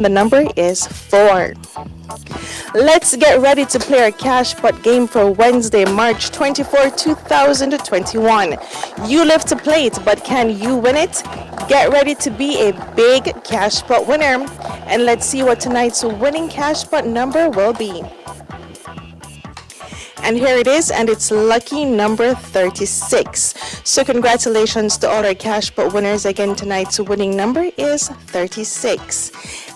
The number is 4. Let's get ready to play our cash pot game for Wednesday, March 24, 2021. You live to play it, but can you win it? Get ready to be a big cash pot winner. And let's see what tonight's winning cash pot number will be. And here it is, and it's lucky number 36. So congratulations to all our cash pot winners. Again, tonight's winning number is 36.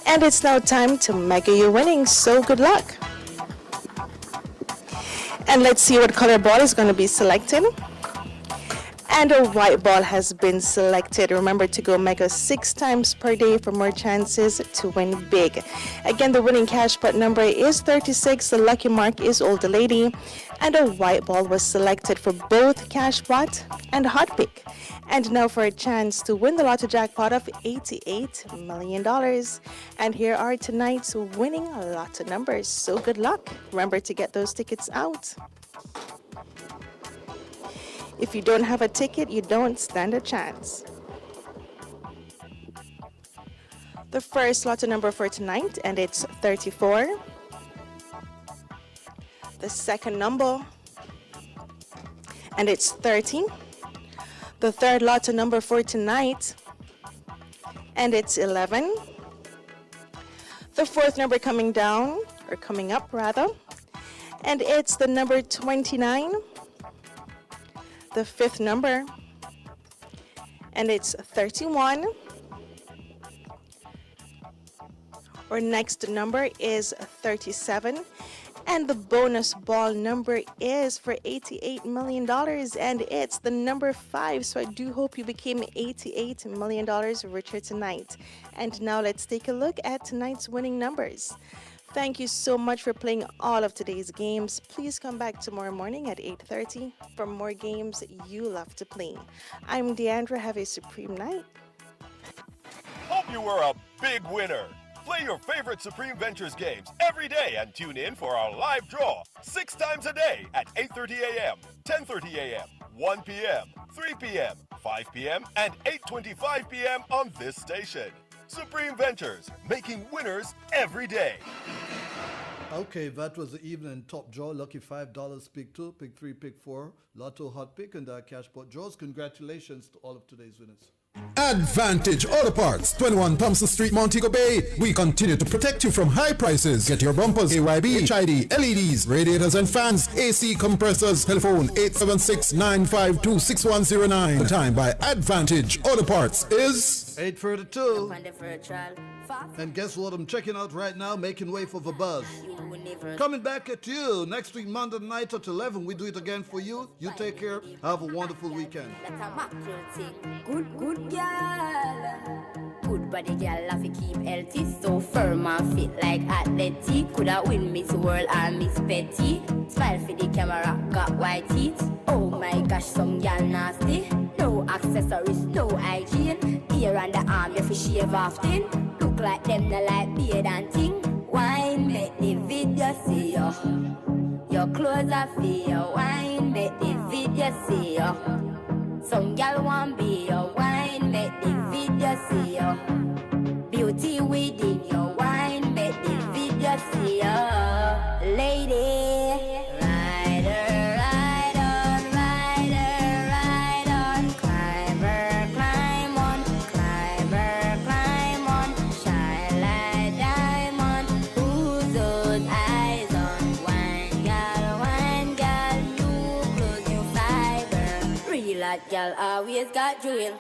And it's now time to mega your winnings, so good luck. And let's see what color ball is going to be selected. And a white ball has been selected. Remember to go mega 6 times per day for more chances to win big. Again, the winning cash pot number is 36. The lucky mark is Older Lady. And a white ball was selected for both cash pot and hot pick. And now for a chance to win the lotto jackpot of $88 million. And here are tonight's winning lotto numbers. So good luck. Remember to get those tickets out. If you don't have a ticket, you don't stand a chance. The first lotto number for tonight, and it's 34. The second number, and it's 30. The third lotto number for tonight, and it's 11. The fourth number coming down, or coming up rather, and it's the number 29. The fifth number, and it's 31. Our next number is 37. And the bonus ball number is for $88 million, and it's the number 5. So I do hope you became $88 million richer tonight. And now let's take a look at tonight's winning numbers. Thank you so much for playing all of today's games. Please come back tomorrow morning at 8:30 for more games you love to play. I'm Deandra. Have a supreme night. Hope you were a big winner. Play your favorite Supreme Ventures games every day and tune in for our live draw 6 times a day at 8:30 a.m., 10:30 a.m., 1 p.m., 3 p.m., 5 p.m., and 8:25 p.m. on this station. Supreme Ventures, making winners every day. Okay, that was the evening top draw. Lucky $5, pick 2, pick 3, pick 4. Lotto hot pick and cash pot draws. Congratulations to all of today's winners. Advantage Auto Parts, 21 Thompson Street, Montego Bay. We continue to protect you from high prices. Get your bumpers, AYB, HID, LEDs, radiators and fans, AC compressors. Telephone 876-952-6109. The time by Advantage Auto Parts is 8:32. And guess what I'm checking out right now? Making way for the buzz. Coming back at you next week, Monday night at 11. We do it again for you. You take care. Have a wonderful weekend. Good girl. Good body girl, have to keep healthy. So firm and fit like athletic. Coulda win Miss World and Miss Petty. Smile for the camera, got white teeth. Oh my gosh, some girl nasty. No accessories, no hygiene. Here on the arm, you fi shave often. Look like them, they like beard and ting. Wine, make the video see you. Your clothes are for you. Wine, make the video see you. Some gal want be your wine, make the video see you. Beauty within your wine, make the video see you. Lady, rider, ride on, rider, ride on. Climber, climb on, climber, climb on. Shine like diamond, who's those eyes on? Wine gal, new clothes, new fiber. Real hot gal always got jewel.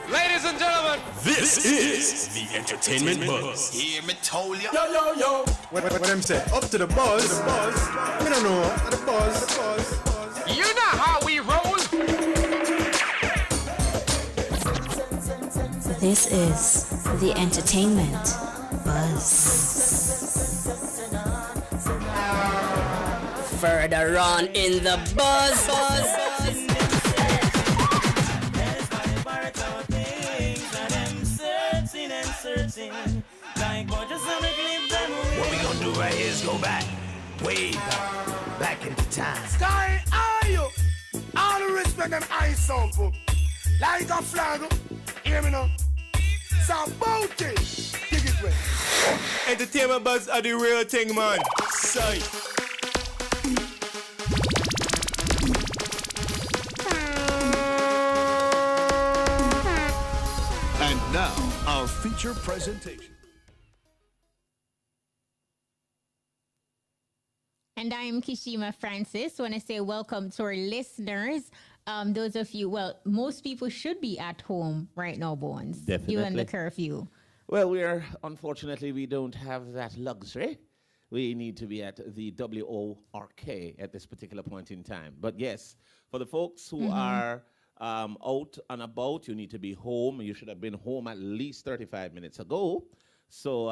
Ladies and gentlemen, This is the Entertainment Buzz. hear me told ya. Yo, yo, yo. What them say? Up to the buzz. I don't know. The buzz. You know how we roll. This is the Entertainment Buzz. Further on in the buzz. What we gonna do right here is go back. Way back into time. Sky, are you? All the respect them eyes sample. Like a flag. Hear me now? Saboti. Dig it way. Entertainment buzz are the real thing, man. Sight. And now, our feature presentation. And I'm Kishima Francis. I want to say welcome to our listeners. Those of you, well, most people should be at home right now, Bones. Definitely. Given the curfew. Well, unfortunately, we don't have that luxury. We need to be at the WORK at this particular point in time. But yes, for the folks who are out and about, you need to be home. You should have been home at least 35 minutes ago. So,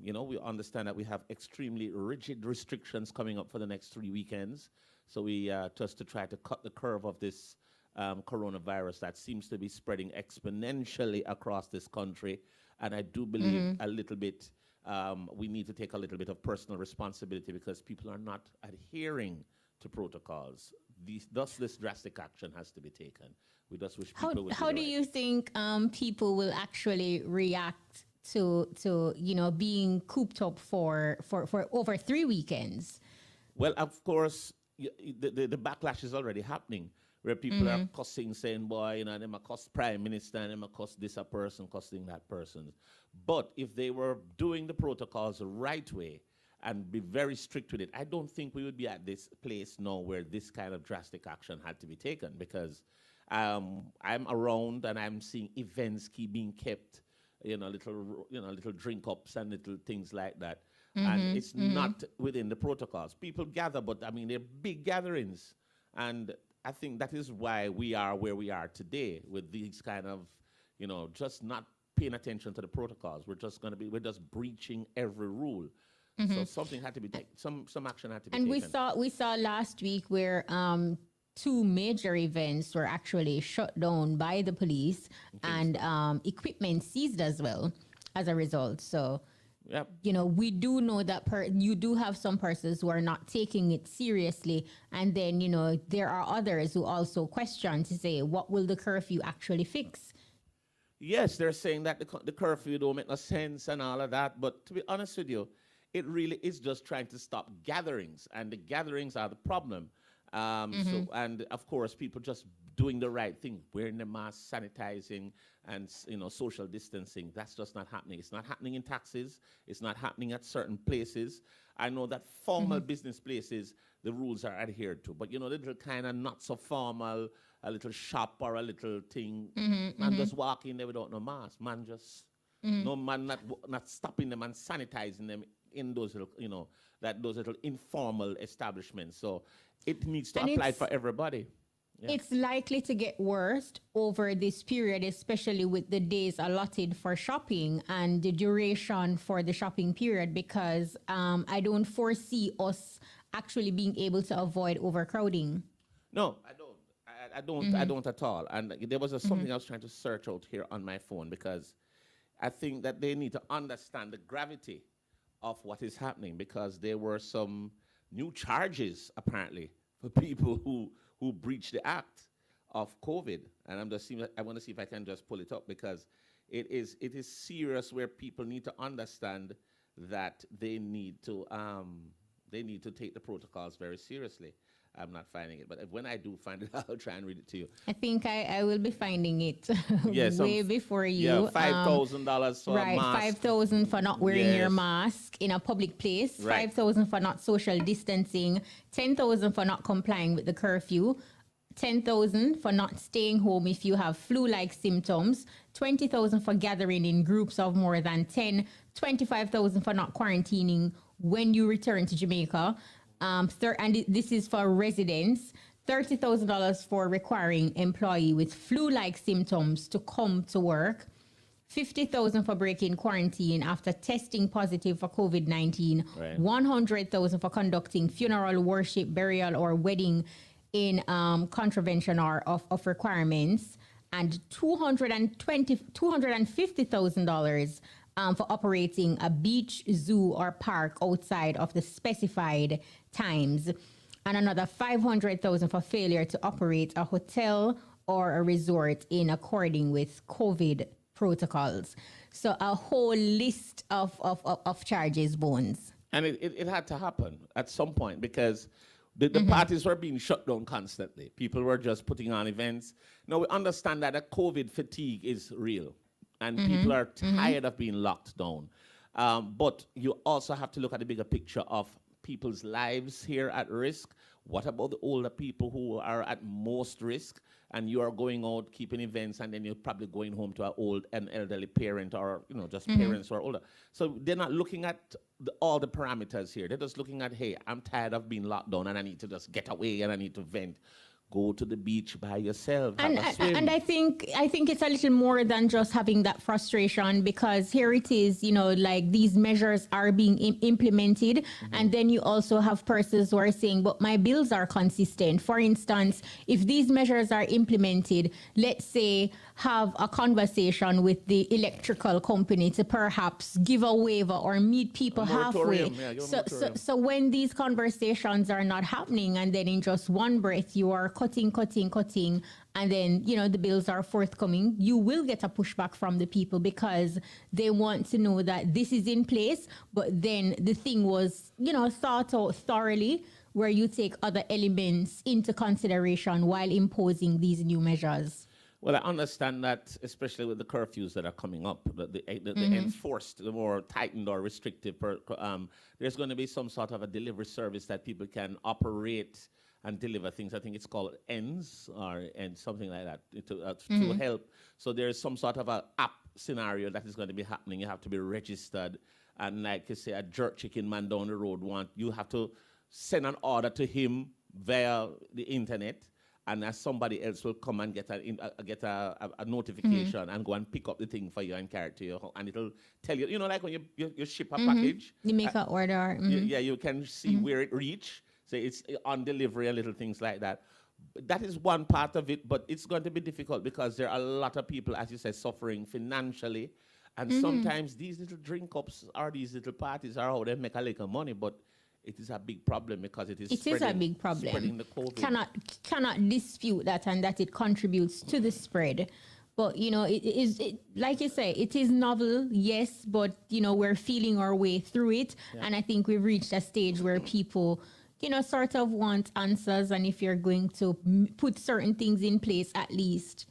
we understand that we have extremely rigid restrictions coming up for the next 3 weekends. So we just to try to cut the curve of this coronavirus that seems to be spreading exponentially across this country. And I do believe a little bit, we need to take a little bit of personal responsibility because people are not adhering to protocols. Thus, this drastic action has to be taken. We just wish people would. How do you think people will actually react to being cooped up for over 3 weekends? Well, of course, the backlash is already happening, where people are cussing, saying, boy, they might cuss prime minister, and they might cuss this a person, cussing that person. But if they were doing the protocols the right way and be very strict with it, I don't think we would be at this place now where this kind of drastic action had to be taken, because I'm around and I'm seeing events being kept, little drink ups and little things like that. And it's not within the protocols. People gather, but they're big gatherings. And I think that is why we are where we are today with these kind of, just not paying attention to the protocols. We're just breaching every rule. So something had to be taken, some action had to be taken. And we saw last week where 2 major events were actually shut down by the police and equipment seized as well as a result. So, yep. We do know that you do have some persons who are not taking it seriously. And then, there are others who also question to say, what will the curfew actually fix? Yes, they're saying that the curfew don't make no sense and all of that. But to be honest with you, it really is just trying to stop gatherings. And the gatherings are the problem. So, and of course, people just doing the right thing, wearing the mask, sanitizing, and social distancing. That's just not happening. It's not happening in taxis. It's not happening at certain places. I know that formal business places, the rules are adhered to. But the little kind of not so formal, a little shop or a little thing, man just walk in there without no mask. Man just no man not stopping them and sanitizing them in those little those little informal establishments. So it needs to apply for everybody. Yeah. It's likely to get worse over this period, especially with the days allotted for shopping and the duration for the shopping period, because I don't foresee us actually being able to avoid overcrowding. No, I don't. I don't at all. And there was something I was trying to search out here on my phone, because I think that they need to understand the gravity of what is happening, because there were some new charges apparently for people who breached the act of COVID. And I want to see if I can just pull it up, because it is serious, where people need to understand that they need to take the protocols very seriously. I'm not finding it, but when I do find it, I'll try and read it to you. I think I will be finding it way before you. Yeah, $5,000 for a mask. $5,000 for not wearing your mask in a public place. Right. $5,000 for not social distancing. $10,000 for not complying with the curfew. $10,000 for not staying home if you have flu-like symptoms. $20,000 for gathering in groups of more than 10. $25,000 for not quarantining when you return to Jamaica. And this is for residents. $30,000 for requiring employee with flu-like symptoms to come to work. $50,000 for breaking quarantine after testing positive for COVID-19. Right. $100,000 for conducting funeral, worship, burial, or wedding in contravention of requirements. And $250,000 for operating a beach, zoo, or park outside of the specified times, and another 500,000 for failure to operate a hotel or a resort in according with COVID protocols. So a whole list of charges, Bones. And it had to happen at some point because the parties were being shut down constantly. People were just putting on events. Now, we understand that a COVID fatigue is real and people are tired of being locked down. But you also have to look at the bigger picture of people's lives here at risk. What about the older people who are at most risk? And you are going out, keeping events, and then you're probably going home to an elderly parent or, just parents who are older. So they're not looking at all the parameters here. They're just looking at, hey, I'm tired of being locked down and I need to just get away and I need to vent. Go to the beach by yourself. And I think it's a little more than just having that frustration, because here it is, like these measures are being implemented, and then you also have persons who are saying, but my bills are consistent. For instance, if these measures are implemented, let's say have a conversation with the electrical company to perhaps give a waiver or meet people halfway. So when these conversations are not happening, and then in just one breath you are cutting, and then, the bills are forthcoming, you will get a pushback from the people because they want to know that this is in place, but then the thing was, thought out thoroughly, where you take other elements into consideration while imposing these new measures. Well, I understand that, especially with the curfews that are coming up, the enforced, the more tightened or restrictive, there's going to be some sort of a delivery service that people can operate and deliver things. I think it's called ENS and something like that to help. So there's some sort of an app scenario that is going to be happening. You have to be registered, and like you say, a jerk chicken man down the road you have to send an order to him via the internet, and as somebody else will come and get a notification and go and pick up the thing for you and carry it to you, and it'll tell you, like when you ship a package. You make an order. You can see where it reached. So it's on delivery and little things like that. That is one part of it, but it's going to be difficult because there are a lot of people, as you say, suffering financially. And sometimes these little drink ups or these little parties are how they make a little money, but it is a big problem because it is a big problem. Spreading the COVID. Cannot dispute that, and that it contributes to the spread. But, like you say, it is novel, yes, but, we're feeling our way through it. Yeah. And I think we've reached a stage where people, sort of want answers. And if you're going to put certain things in place, at least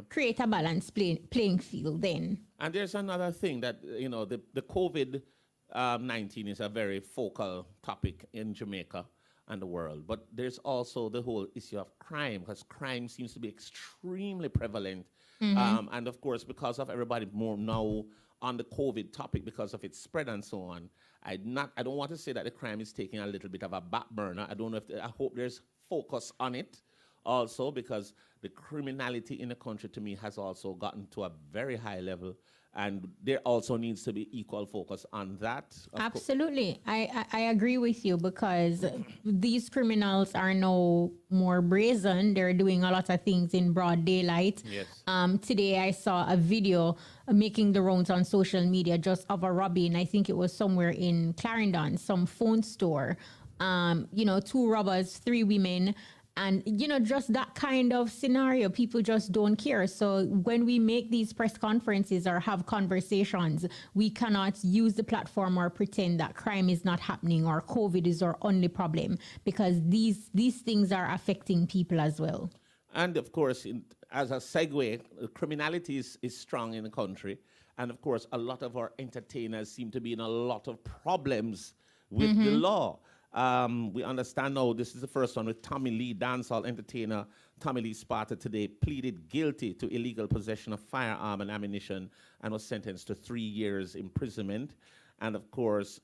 create a balanced playing field then. And there's another thing that, the COVID-19 is a very focal topic in Jamaica and the world. But there's also the whole issue of crime, because crime seems to be extremely prevalent. And of course, because of everybody more now on the COVID topic, because of its spread and so on, I don't want to say that the crime is taking a little bit of a back burner. I don't know I hope there's focus on it also, because the criminality in the country to me has also gotten to a very high level. And there also needs to be equal focus on that. Absolutely. I agree with you, because these criminals are no more brazen. They're doing a lot of things in broad daylight. Yes. Today I saw a video making the rounds on social media just of a robbery. I think it was somewhere in Clarendon, some phone store. 2 robbers, 3 women. And, just that kind of scenario, people just don't care. So when we make these press conferences or have conversations, we cannot use the platform or pretend that crime is not happening or COVID is our only problem, because these things are affecting people as well. And of course, as a segue, criminality is strong in the country. And of course, a lot of our entertainers seem to be in a lot of problems with the law. We understand now this is the first one with Tommy Lee, dancehall entertainer Tommy Lee Sparta today, pleaded guilty to illegal possession of firearm and ammunition and was sentenced to 3 years imprisonment. And of course,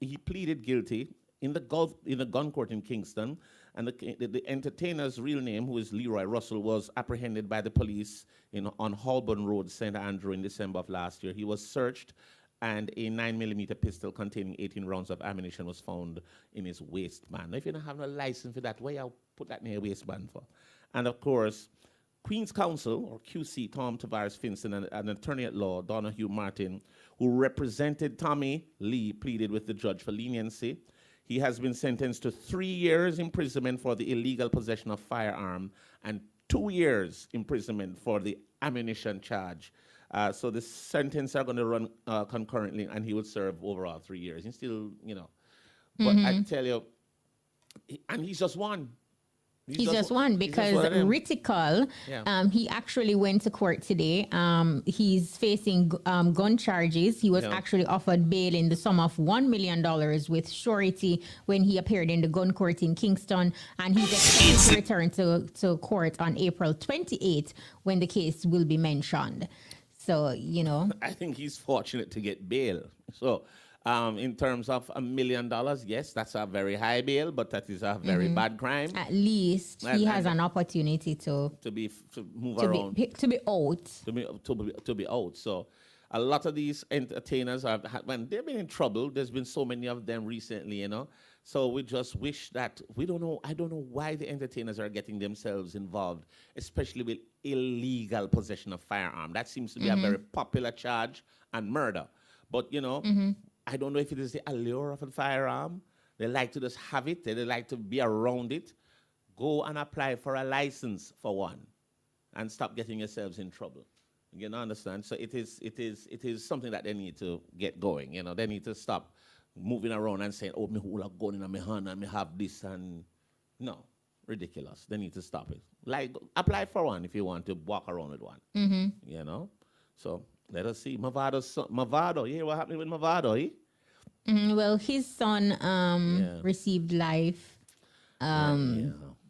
he pleaded guilty in the gun court in Kingston. And the entertainer's real name, who is Leroy Russell, was apprehended by the police on Holborn Road, St. Andrew, in December of last year. He was searched, and a 9mm pistol containing 18 rounds of ammunition was found in his waistband. Now, if you don't have no license for that, where you put that in your waistband for? And of course, Queen's Counsel, or QC, Tom Tavares Finson, and an attorney at law, Donahue Martin, who represented Tommy Lee, pleaded with the judge for leniency. He has been sentenced to 3 years imprisonment for the illegal possession of firearm and 2 years imprisonment for the ammunition charge. So the sentence are going to run concurrently, and he would serve overall 3 years. He's still, but I tell you, and he's just one. He's just one because Ritical, he actually went to court today. He's facing gun charges. He was actually offered bail in the sum of $1 million with surety when he appeared in the gun court in Kingston. And he's expected to return to court on April 28th when the case will be mentioned. So, I think he's fortunate to get bail. So, in terms of $1 million, yes, that's a very high bail, but that is a very bad crime. At least he has an opportunity to move around, to be out. To be out. So, a lot of these entertainers when they've been in trouble. There's been so many of them recently, So we just wish that I don't know why the entertainers are getting themselves involved, especially with illegal possession of firearm. That seems to be a very popular charge, and murder. But I don't know if it is the allure of a firearm. They like to just have it. They like to be around it. Go and apply for a license for one, and stop getting yourselves in trouble. You understand? So it is something that they need to get going. They need to stop moving around and saying, "Oh, me hold a gun in my hand and me have this," and no, ridiculous. They need to stop it. Like, apply for one if you want to walk around with one. So. Let us see. Mavado. Yeah, what happened with Mavado, Well, his son received life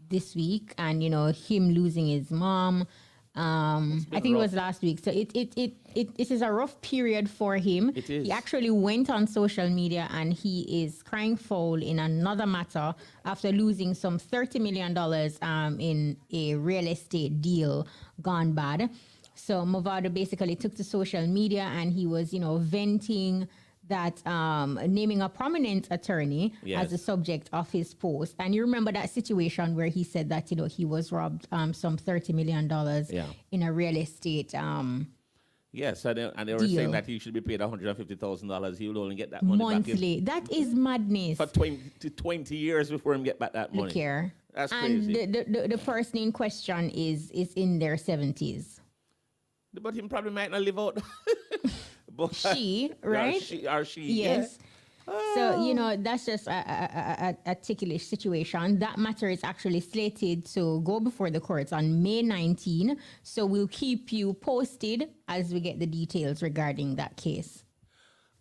this week, and him losing his mom. I think it was last week. So it is a rough period for him. It is. He actually went on social media and he is crying foul in another matter after losing some $30 million in a real estate deal gone bad. So Mavado basically took to social media and he was, venting that, naming a prominent attorney as the subject of his post. And you remember that situation where he said that, he was robbed some $30 million in a real estate Yes, and they were saying that he should be paid $150,000. He will only get that money monthly. That is madness. For 20 years before him get back that money. Look here. That's crazy. And the person in question is in their 70s. But him probably might not live out. But she, right? She. Yes. Yeah. So, that's just a ticklish situation. That matter is actually slated to go before the courts on May 19. So we'll keep you posted as we get the details regarding that case.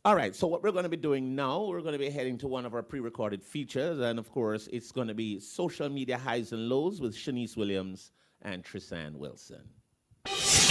All right. So what we're going to be doing now, we're going to be heading to one of our pre-recorded features. And, of course, it's going to be Social Media Highs and Lows with Shanice Williams and Tristan Wilson.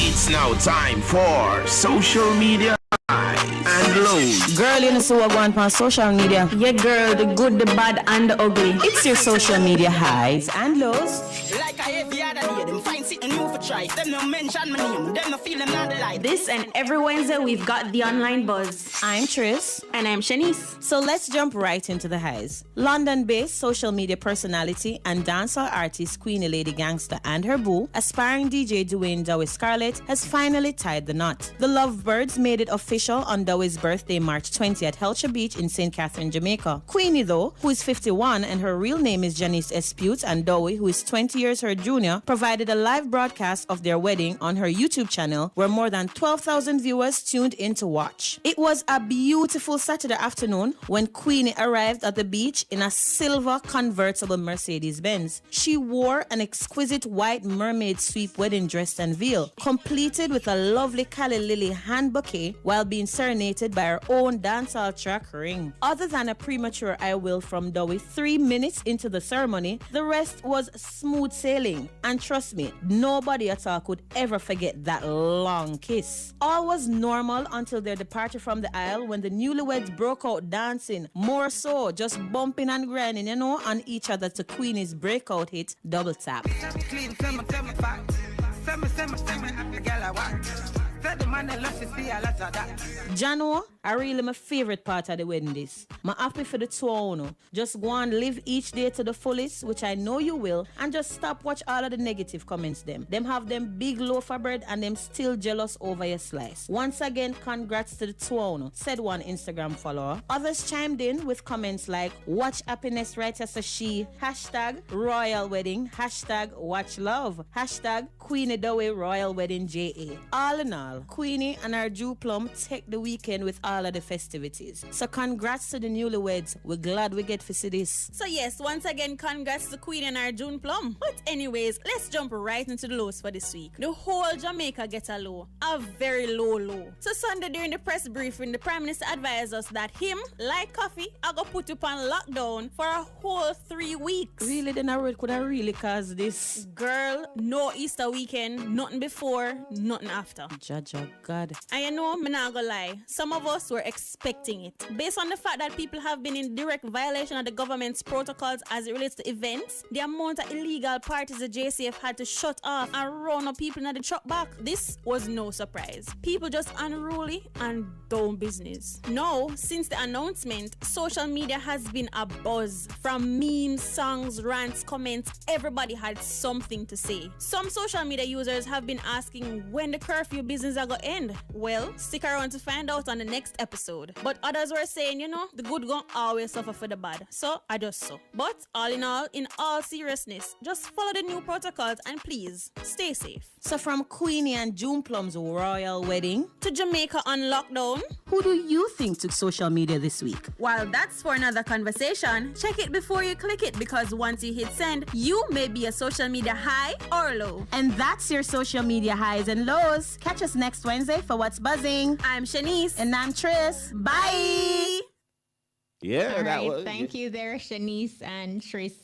It's now time for Social Media Highs and Lows. Girl, you know so what going on social media. Yeah, girl, the good, the bad, and the ugly. It's your social media highs and lows. Like I every other day, them find something new for try. Them no mention my name, them no feel them not the light. This and every Wednesday we've got the online buzz. I'm Tris. And I'm Shanice. So let's jump right into the highs. London-based social media personality and dancehall artist Queenie Lady Gangster and her boo, aspiring DJ Dwayne Dowie Scarlett, has finally tied the knot. The Lovebirds made it official on Dowie's birthday, March 20 at Helcher Beach in St. Catherine, Jamaica. Queenie, though, who is 51 and her real name is Janice Espute, and Dowie, who is 20 years her junior, provided a live broadcast of their wedding on her YouTube channel where more than 12,000 viewers tuned in to watch. It was a beautiful Saturday afternoon when Queenie arrived at the beach in a silver convertible Mercedes-Benz. She wore an exquisite white mermaid sweep wedding dress and veil, completed with a lovely Cali Lily hand bouquet while being serenaded by her own dancehall track Ring. Other than a premature I will from Dowie 3 minutes into the ceremony, the rest was smooth sailing. And trust me, nobody at all could ever forget that long kiss. All was normal until their departure from the aisle when the newlyweds broke out dancing, more so just bumping and grinding, on each other to Queenie's breakout hit, Double Tap. Jano are really my favorite part of the wedding this. I'm happy for the two of you. Just go and live each day to the fullest, which I know you will, and just stop watch all of the negative comments them. Them have them big loaf of bread and them still jealous over your slice. Once again, congrats to the two of you, said one Instagram follower. Others chimed in with comments like, watch happiness right as a she, hashtag royal wedding, hashtag watch love, hashtag Queenie Dowey royal wedding JA. All in all, Queenie and our Jew Plum take the weekend with all of the festivities. So congrats to the newlyweds. We're glad we get to see this. So yes, once again, congrats to Queen and our June Plum. But anyways, let's jump right into the lows for this week. The whole Jamaica get a low, a very low. So Sunday during the press briefing, the Prime Minister advised us that him, like coffee, I go put up on lockdown for a whole 3 weeks. Really, then I could have really caused this. Girl, no Easter weekend, nothing before, nothing after. Judge of God. And you know, me not gonna lie, some of us were expecting it. Based on the fact that people have been in direct violation of the government's protocols as it relates to events, the amount of illegal parties the JCF had to shut off and run up people in the truck back, this was no surprise. People just unruly and dumb business. Now, since the announcement, social media has been a buzz. From memes, songs, rants, comments, everybody had something to say. Some social media users have been asking when the curfew business are gonna end. Well, stick around to find out on the next episode. But others were saying, you know, the good gon' always suffer for the bad. So, I just so. But all in all seriousness, just follow the new protocols and please, stay safe. So from Queenie and June Plum's royal wedding to Jamaica on lockdown, who do you think took social media this week? Well, that's for another conversation. Check it before you click it because once you hit send, you may be a social media high or low. And that's your social media highs and lows. Catch us next Wednesday for What's Buzzing. I'm Shanice. And I'm Tris. Bye! Yeah, all that right, was. thank you there, Shanice and Tris.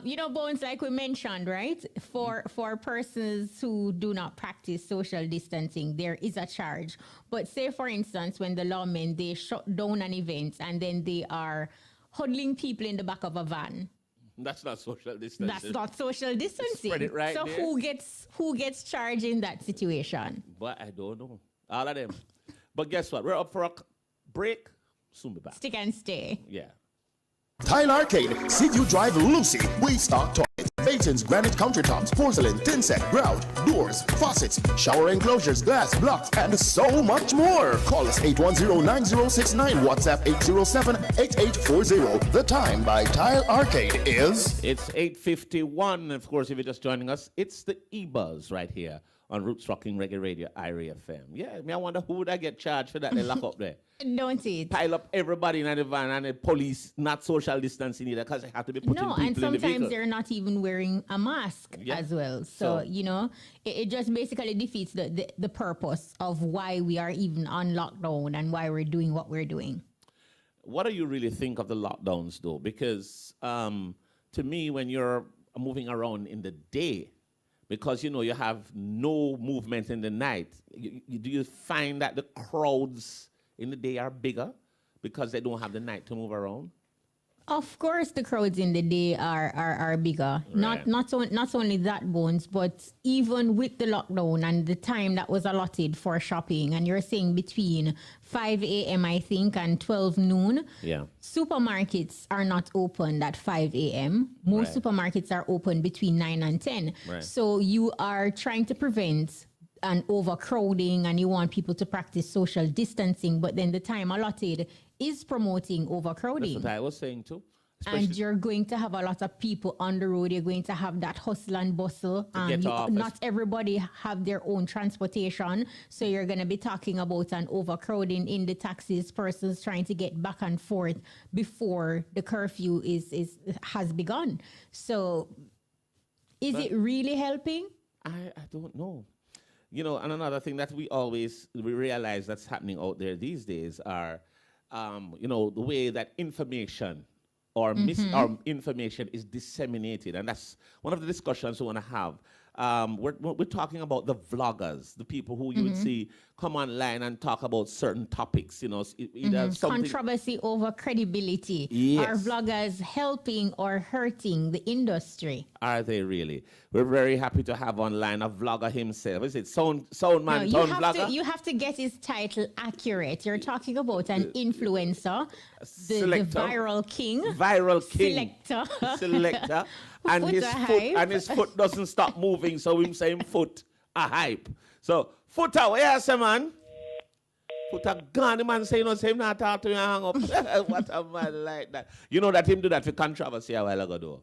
You know, Bones, like we mentioned, right? For persons who do not practice social distancing, there is a charge. But say, for instance, when the lawmen, they shut down an event and then they are huddling people in the back of a van. That's not social distancing. That's not social distancing. Spread it right so there. who gets charged in that situation? But I don't know. All of them. But guess what? We're up for a break. Soon be back. Stick and stay. Yeah. Tile Arcade, Seaview Drive, Lucy. We stock toilets, basins, granite countertops, porcelain, tin set, grout, doors, faucets, shower enclosures, glass, blocks, and so much more. Call us 810-9069, WhatsApp 807-8840. The time by Tile Arcade is... It's 8:51. Of course, if you're just joining us, it's the EBUZZ right here on Roots Rocking Reggae Radio, IRA FM. Yeah, I wonder who would I get charged for that they lock up there. Don't it? Pile up everybody in the van and the police, not social distancing either, because they have to be putting people in the vehicle. And sometimes they're not even wearing a mask as well. So, you know, it just basically defeats the purpose of why we are even on lockdown and why we're doing what we're doing. What do you really think of the lockdowns, though? Because to me, when you're moving around in the day, because, you know, you have no movement in the night, do you find that the crowds in the day are bigger because they don't have the night to move around? Of course, the crowds in the day are bigger. Right. Not only that, Bones, but even with the lockdown and the time that was allotted for shopping, and you're saying between 5 a.m. I think and 12 noon. Yeah. Supermarkets are not open at 5 a.m. Most supermarkets are open between 9 and 10. Right. So you are trying to prevent an overcrowding and you want people to practice social distancing, but then the time allotted is promoting overcrowding. That's what I was saying too. And you're going to have a lot of people on the road. You're going to have that hustle and bustle. Not everybody have their own transportation. So you're going to be talking about an overcrowding in the taxis, persons trying to get back and forth before the curfew has begun. So is it really helping? I don't know. You know, and another thing that we realize that's happening out there these days are, you know, the way that information or information is disseminated. And that's one of the discussions we want to have we're talking about the vloggers, the people who you would see come online and talk about certain topics, either something. Controversy over credibility. Yes. Are vloggers helping or hurting the industry? Are they really? We're very happy to have online a vlogger himself. Is it Soundman Vlogger? You have to get his title accurate. You're talking about an influencer, the Selector. viral king. Viral king. Selector. And Foota his foot doesn't stop moving, so him saying foot a hype. So Foota, where you say, man? Foota gone, the man say no, say him not talk to you and hang up. What a man like that. You know that him do that for controversy a while ago though.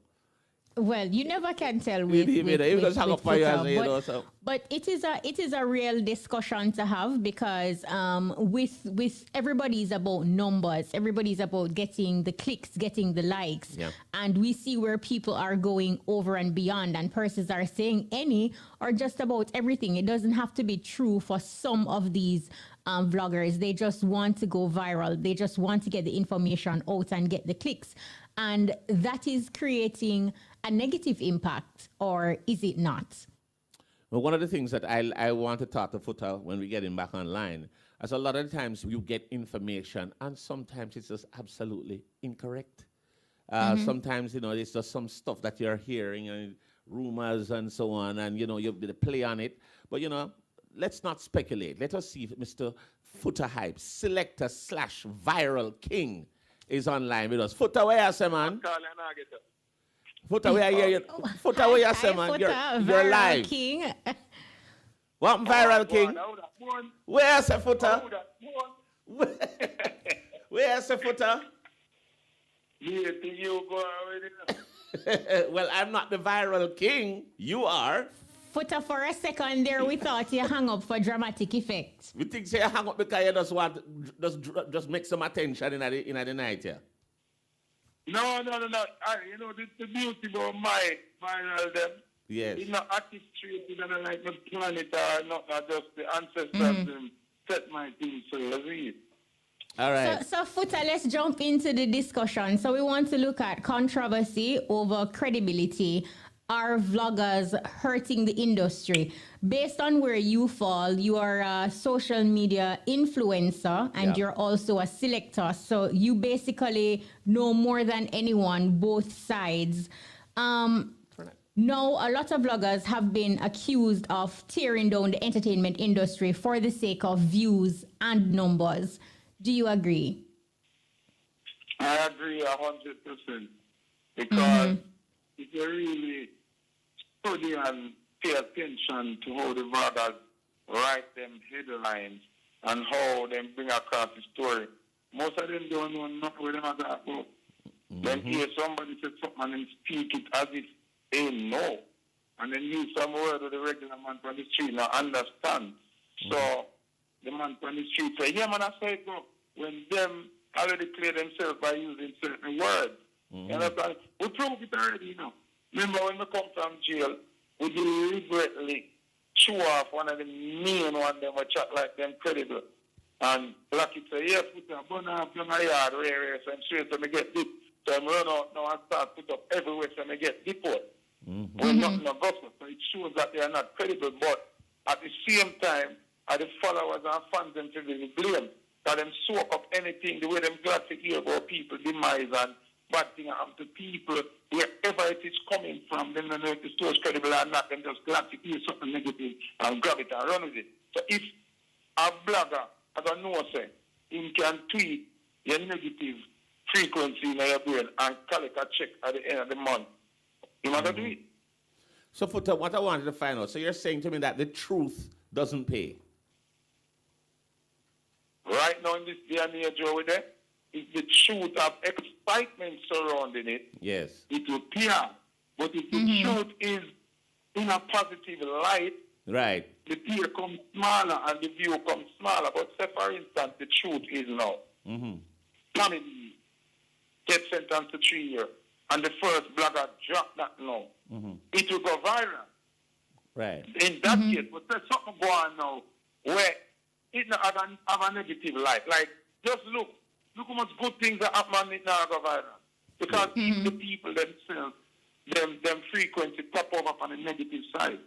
Well, you never can tell He with just hang up for you and say, Foota, but it is a real discussion to have because with everybody's about numbers, everybody's about getting the clicks, getting the likes, and we see where people are going over and beyond, and persons are saying any or just about everything. It doesn't have to be true for some of these vloggers. They just want to go viral. They just want to get the information out and get the clicks, and that is creating a negative impact, or is it not? Well, one of the things that I want to talk to Foota when we get him back online, as a lot of times you get information and sometimes it's just absolutely incorrect. Sometimes, it's just some stuff that you're hearing and rumors and so on, and, you play on it. But, let's not speculate. Let us see if Mr. Foota Hype, selector / viral king, is online with us. Foota, where you say, man? Foota, where you Foota, where you say, man? You're live. King. What viral king? Where is the Foota? Where is the Foota? Well, I'm not the viral king. You are. Foota, for a second there, we thought you hung up for dramatic effect. We think you hang up because you just want just make some attention in the night, yeah? No. The beauty about my viral them. Yes. It's not orchestrated and like the planet or not just the ancestors set my things so you see. All right. So Foota, let's jump into the discussion. So we want to look at controversy over credibility. Are vloggers hurting the industry? Based on where you fall, you are a social media influencer and you're also a selector. So you basically know more than anyone, both sides. Now, a lot of vloggers have been accused of tearing down the entertainment industry for the sake of views and numbers. Do you agree? I agree 100%. Because if you really study and pay attention to how the vloggers write them headlines and how they bring across the story, most of them don't know nothing where they are about. Then hear somebody say something and speak it as if they know. And then use some word of the regular man from the street now understand. So the man from the street say, yeah man, I say it go. When them already play themselves by using certain words. You understand? We proved it already, Remember when we come from jail, we deliberately chew off one of the main ones them we chat like them credible. And like it say, yeah, put a bun off in my yard, rare, and straight so me get dip. So I run out now and start put up everywhere so me get deport. We're not in a gospel. So it shows that they are not credible, but at the same time, the followers and fans them to be blamed. That them soak up anything, the way them glad to hear about people demise and bad thing happen to people, wherever it is coming from, then they know if the story is credible or not, them just glad to hear something negative and grab it and run with it. So if a blogger, I don't know, say, him can tweet your negative frequency in your brain and collect a check at the end of the month, you must do it. So, Foota, what I wanted to find out, so you're saying to me that the truth doesn't pay? Right now in this day and age over there, if the truth of excitement surrounding it, yes, it will pay. But if the truth is in a positive light, right, the peer comes smaller and the view comes smaller. But say for instance, the truth is now, family get sentenced to 3 years, and the first blogger dropped that now. It will go viral. Right. In that case, but there's something going on now where it not have a negative light. Like, just look how much good things are happening in our viral. Because even the people themselves, them frequency pop over on the negative side.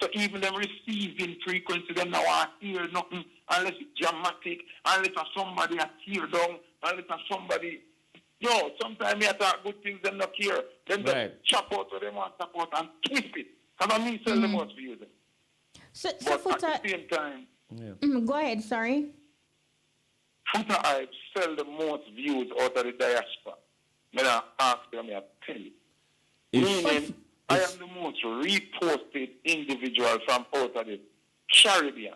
So even them receiving frequency, them now want to hear nothing unless it's dramatic, unless it's somebody a tear down, unless it's somebody. Yo, sometimes I talk good things, them not care. Them just chop out what they want to chop out and twist it. Because I mean, sell the most views. So but at the same time, go ahead, sorry. Foota I sell the most views out of the diaspora. When I ask them, I tell you. Meaning, I am the most reposted individual from out of the Caribbean.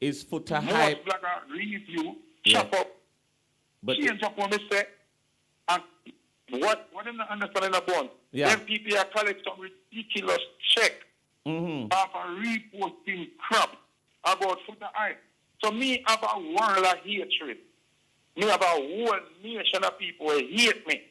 Is Foota hype? Most blogger review, chop up, change up what they say. And what I'm not understanding about, them people are collect some ridiculous check after reposting crap about Foota hype. So me have a world of hatred. Me have a whole nation of people who hate me.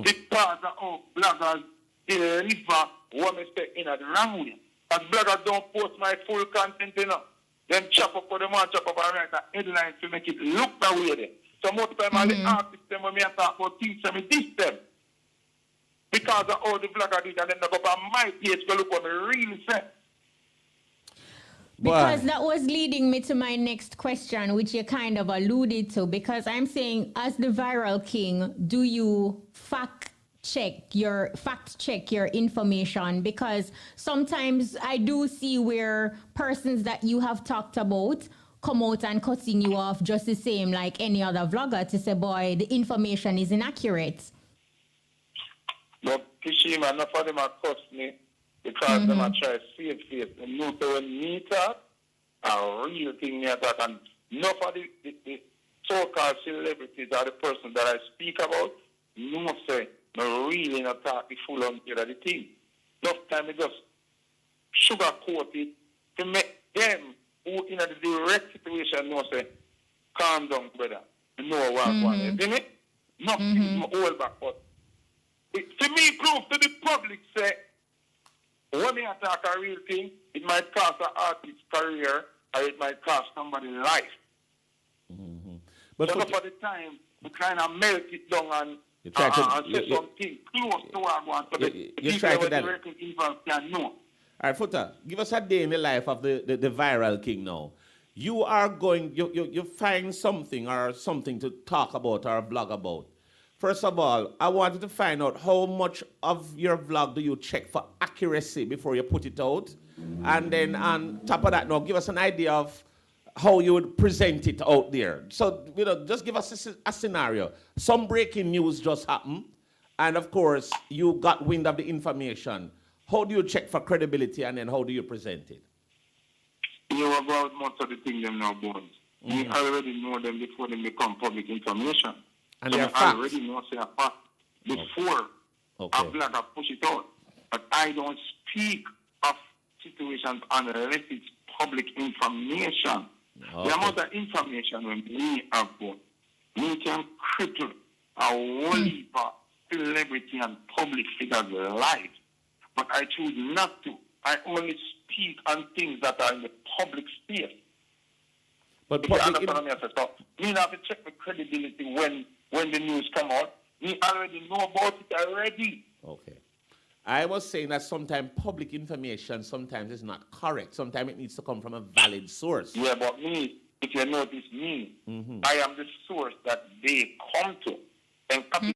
Because of bloggers deliver what I say in a wrong way. As bloggers don't post my full content, you know. Then chop up for them and chop up and write a headline to make it look that way there. So most time I the artists them when me talk about things and me diss them. Because of all the blogger did and then they go on my page to look what me really say. Because that was leading me to my next question, which you kind of alluded to, because I'm saying, as the viral king, do you fact check your information? Because sometimes I do see where persons that you have talked about come out and cutting you off just the same like any other vlogger to say, boy, the information is inaccurate. But Kishima, enough of them are cuss me. Because them are try to save face. And know that when me talk, a real thing me talk. And enough of the so-called celebrities are the person that I speak about, no say, no really not talk the full on of the thing. Enough time they just sugarcoat it to make them who in a direct situation know say, calm down, brother. You know what I want. You see me? Nothing hold back. But to me, prove to the public say, when they attack a real thing, it might cost an artist's career or it might cost somebody's life. But so for the time, we kind of melt it down and say something close to what I want. So the people who are directly involved can know. All right, Foota, give us a day in the life of the viral king now. You are going, you find something or something to talk about or blog about. First of all, I wanted to find out how much of your vlog do you check for accuracy before you put it out? And then on top of that, now give us an idea of how you would present it out there. So, just give us a scenario. Some breaking news just happened, and of course, you got wind of the information. How do you check for credibility, and then how do you present it? You know about most of the things them now, boys. We already know them before they become public information. And so they are I already know say a fact before a blogger push it out. But I don't speak of situations unless it's public information. The amount of information when we have got, we can cripple a whole heap of celebrity and public figures' lives. But I choose not to. I only speak on things that are in the public space. But if you understand me, so me have to check the credibility when the news come out. We already know about it already. Okay. I was saying that sometimes public information sometimes is not correct. Sometimes it needs to come from a valid source. Yeah, but me, if you notice me, I am the source that they come to. And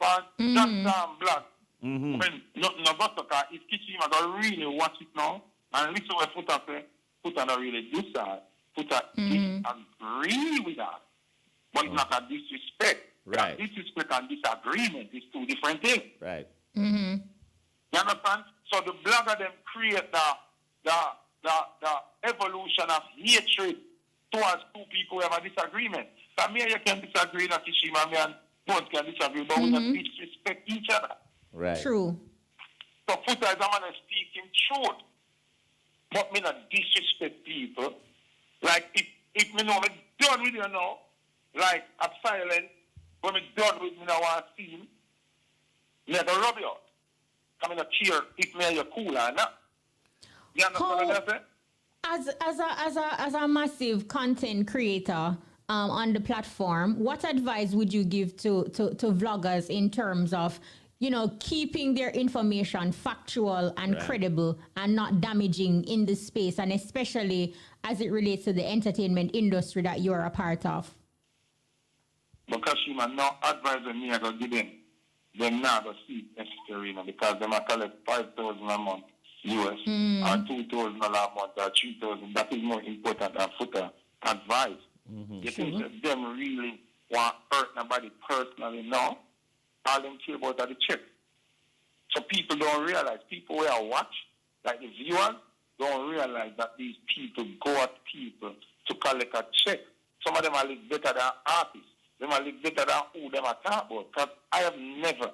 But that black, when nothing about the car, if Kishima don't really watch it now, and listen what Foota say, Foota not really do that. Foota disagree with that. But it's not a disrespect. Right. Disrespect and disagreement is two different things. Right. You understand? So the blogger them create the evolution of hatred towards two people who have a disagreement. So me and you can disagree, that Kishima, me and both can disagree, but we don't disrespect each other. Right. True. So Foota is a man speaking truth. But me not disrespect people. Like if me know me done with you now, like I'm silent, when me done with me now want to see him, me have to rub you out. Come in a cheer if me and you cool or not. You understand what I'm saying? As a massive content creator on the platform, what advice would you give to vloggers in terms of, you know, keeping their information factual and credible and not damaging in the space, and especially as it relates to the entertainment industry that you're a part of? Because she man no advise me I go give them now go see necessary, you know, because them a collect 5,000 a month US or 2,000 a month or 3,000. That is more important than Foota advice. You think that them really want to hurt nobody personally? No. All them care about are the check. So people don't realize, people who are watch, like the viewers, don't realize that these people go at people to collect a check. Some of them are live better than artists. Them are live better than who them are talking about. Because I have never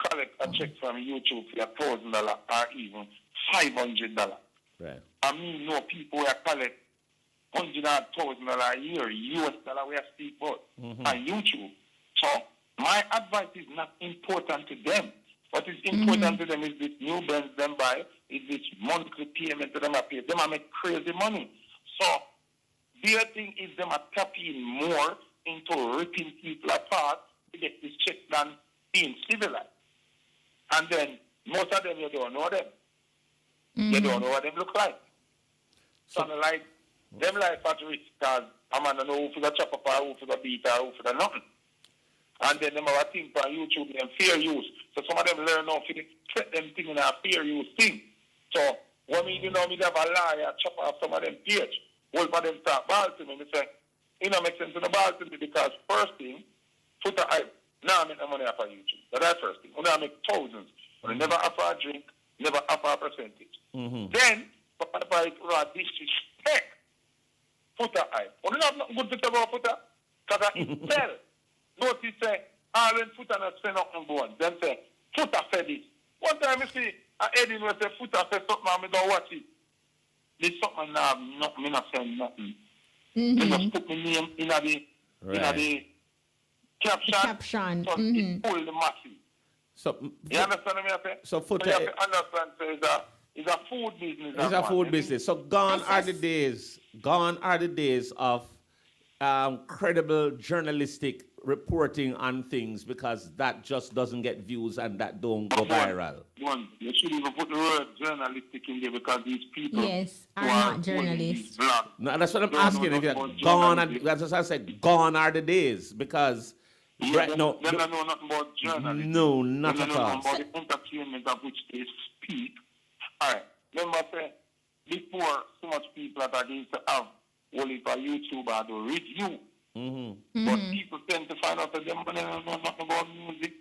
collect a check from YouTube for $1,000 or even $500. Right. I mean, no people who collect $100,000 a year, US dollar we are speak about on YouTube. So my advice is not important to them. What is important to them is this new brands them buy, is this monthly payment to them are pay. Them are make crazy money. So their thing is them are tapping more into ripping people apart to get this check than being civilized. And then most of them you don't know them. You don't know what them look like. So like them like at risk because I'm gonna know who for the chop up or who for the beat or who for the nothing. And then them have a thing on YouTube and fair use. So some of them learn how to treat them thing in a fair use thing. So when me you know me have a liar chop off some of them page, all of them talk ball to me, me say, it don't make sense to the ball to me because first thing, Foota hype, now I make the money off of YouTube. That's first thing. When I make thousands, but I never offer a drink, never offer a percentage. Then, but if I disrespect Foota hype, well, not good to talk about Foota because I tell. Notice say, when Foota not say nothing born, then say, Foota said this. One time you see, Eddie will say, Foota said something and I don't watch it. This something now, me not saying nothing. They just put my name in the caption. So it pull the masses. So, you understand what I say? So Foota, you have to understand, so it's a food business. It's a food business. So gone are the days of credible journalistic reporting on things, because that just doesn't get views and that don't go viral. You should even put the word journalistic in there because these people are not journalists. No, that's what I'm asking. If you're gone, and that's what I said. Gone are the days, because right now, they don't know nothing about journalism. No, not at all. They don't know about the entertainment of which they speak. All right. Remember, say, before so much people that are used to have only for YouTube or the review. But people tend to find out that they don't know nothing about music.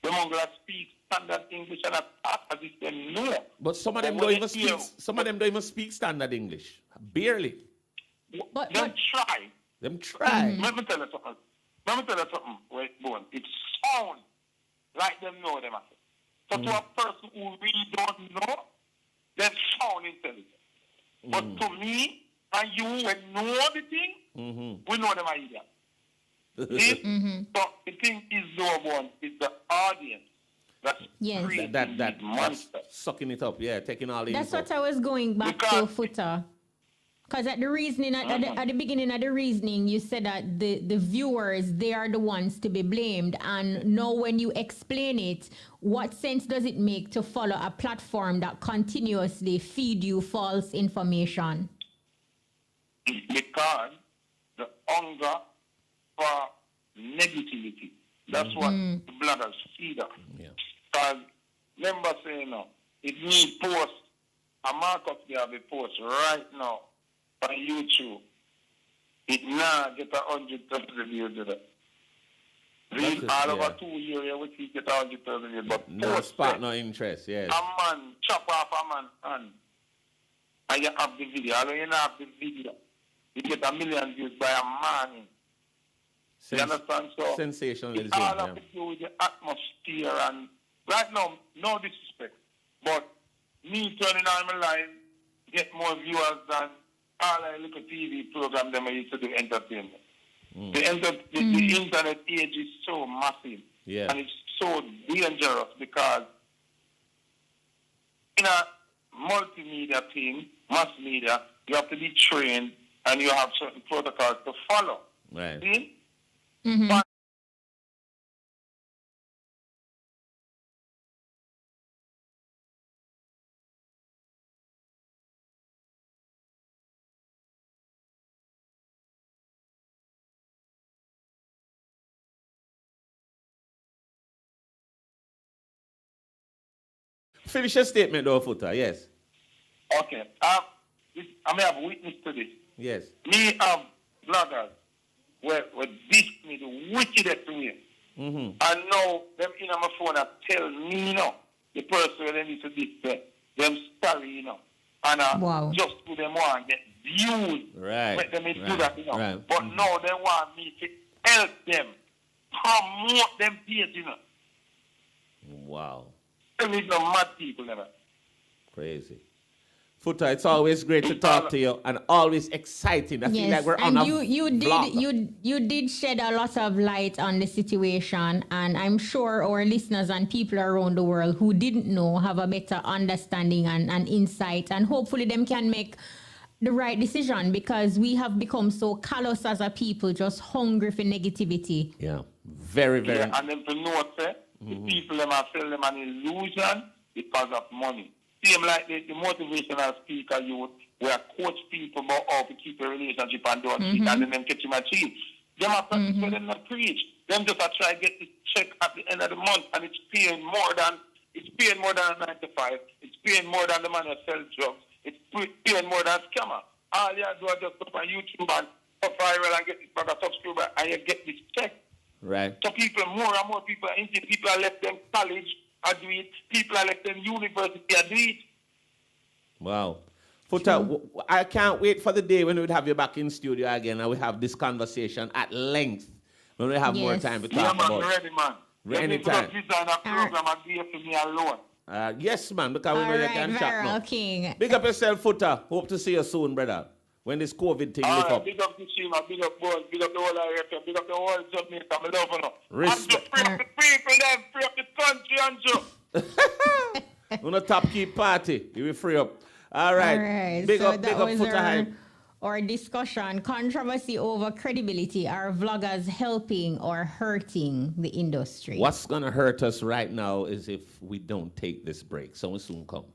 They don't speak standard English and talk as if they know. But some of them don't even speak. Some of them don't even speak standard English. Barely. But them try. Them try. Let me tell you something. Wait, Bowen. It sounds like them know them. So to a person who really don't know, they sound intelligent. But to me and you, when know the thing, we know them are idiots. So the thing is, no one is the audience that's that's sucking it up, taking all the That's info. what I was going back to, Foota. Because at the reasoning, at the beginning of the reasoning, you said that the viewers, they are the ones to be blamed. And now when you explain it, what sense does it make to follow a platform that continuously feed you false information? Because the hunger for negativity, That's what the bloggers feed us. Because remember saying, it needs post. A Marcus have a post right now on YouTube. It now get 100,000 views to that. Read all over 2 years, we see get 100,000 views. But no spark, no interest, yes. A man chop off a man's hand. And you have the video. Although you don't have the video, you get 1 million views by a man. You understand? So sensational. It's all have to do with the atmosphere. And right now, no disrespect, but me turning on my live get more viewers than all I look at TV program them I used to do entertainment. The internet age is so massive. And it's so dangerous because in a multimedia team, mass media, you have to be trained and you have certain protocols to follow. Right. See? Mm-hmm. Finish your statement though, Foota, yes. Okay. I may have witness to this. Yes. Me bloggers were diss me the wickedest way. And now them in my phone and tell me, the person they need to diss them sorry, And just put them on and get views. Right. Let them do that, Right. But now they want me to help them, promote them page, Wow. There's no mad people never. Crazy. Foota, it's always great to talk to you and always exciting. I feel like we're on a vlog. You did shed a lot of light on the situation, and I'm sure our listeners and people around the world who didn't know have a better understanding and insight, and hopefully them can make the right decision, because we have become so callous as a people, just hungry for negativity. Yeah, very, very. Yeah, and then to note, the people them are selling them an illusion because of money. Same like the motivational speaker youth, where coach people about how to keep a relationship and don't cheat, and then them catch him a cheat. Them are practice where them not preach. Them just try to get this check at the end of the month, and it's paying more than a 9 to 5. It's paying more than the man who sells drugs. It's paying more than scammer. All you do is just go on YouTube and go viral and get this bag of subscriber, and you get this check. Right. So people, more and more people are into it. People are left them college, I do it. People are left them university, I do it. Wow. Foota, I can't wait for the day when we'd have you back in studio again and we have this conversation at length. When we have more time to talk about. I'm ready, man. Anytime. Design a program and give it to me alone. Yes, man, because we know you can chat now. King. Big up yourself, Foota. Hope to see you soon, brother. When this COVID thing lift up. Big up the team, big up boys, big up the whole area, big up the whole Jamaica. I love you. Respect. Free up the people, then free up the country, and you. On a top key party, you will free up. All right. Big so up Foota Hype. Our discussion, controversy over credibility. Are vloggers helping or hurting the industry? What's going to hurt us right now is if we don't take this break. So we'll soon come.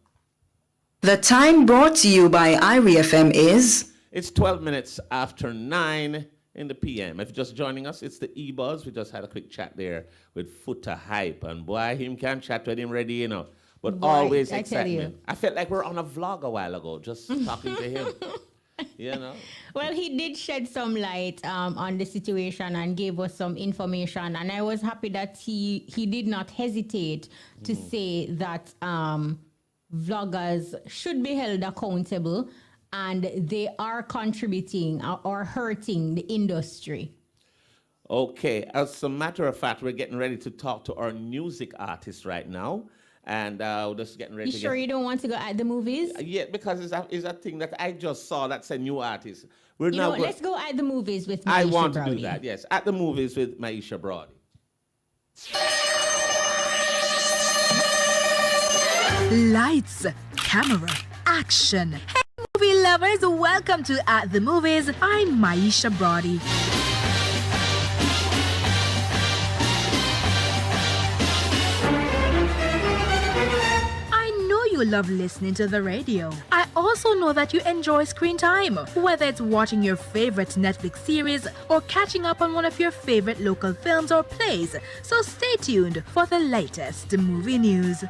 The time brought to you by Irie FM is... It's 12 minutes after 9 in the PM. If you're just joining us, it's the EBUZZ. We just had a quick chat there with Foota Hype. And boy, him can chat with him ready, But boy, always excitement. I felt like we were on a vlog a while ago, just talking to him. Well, he did shed some light on the situation and gave us some information. And I was happy that he did not hesitate to say that vloggers should be held accountable, and they are contributing or hurting the industry. Okay, as a matter of fact, we're getting ready to talk to our music artist right now. And we're just getting ready You sure you don't want to go at the movies? Yeah, because it's a thing that I just saw that's a new artist. Let's go at the movies with Maisha I want Brody. to do that, yes. At the movies with Maisha Brody. Lights, camera, action. Hey, movie lovers, welcome to At the Movies. I'm Maisha Brody. you love listening to the radio. I also know that you enjoy screen time, whether it's watching your favorite Netflix series or catching up on one of your favorite local films or plays. So stay tuned for the latest movie news.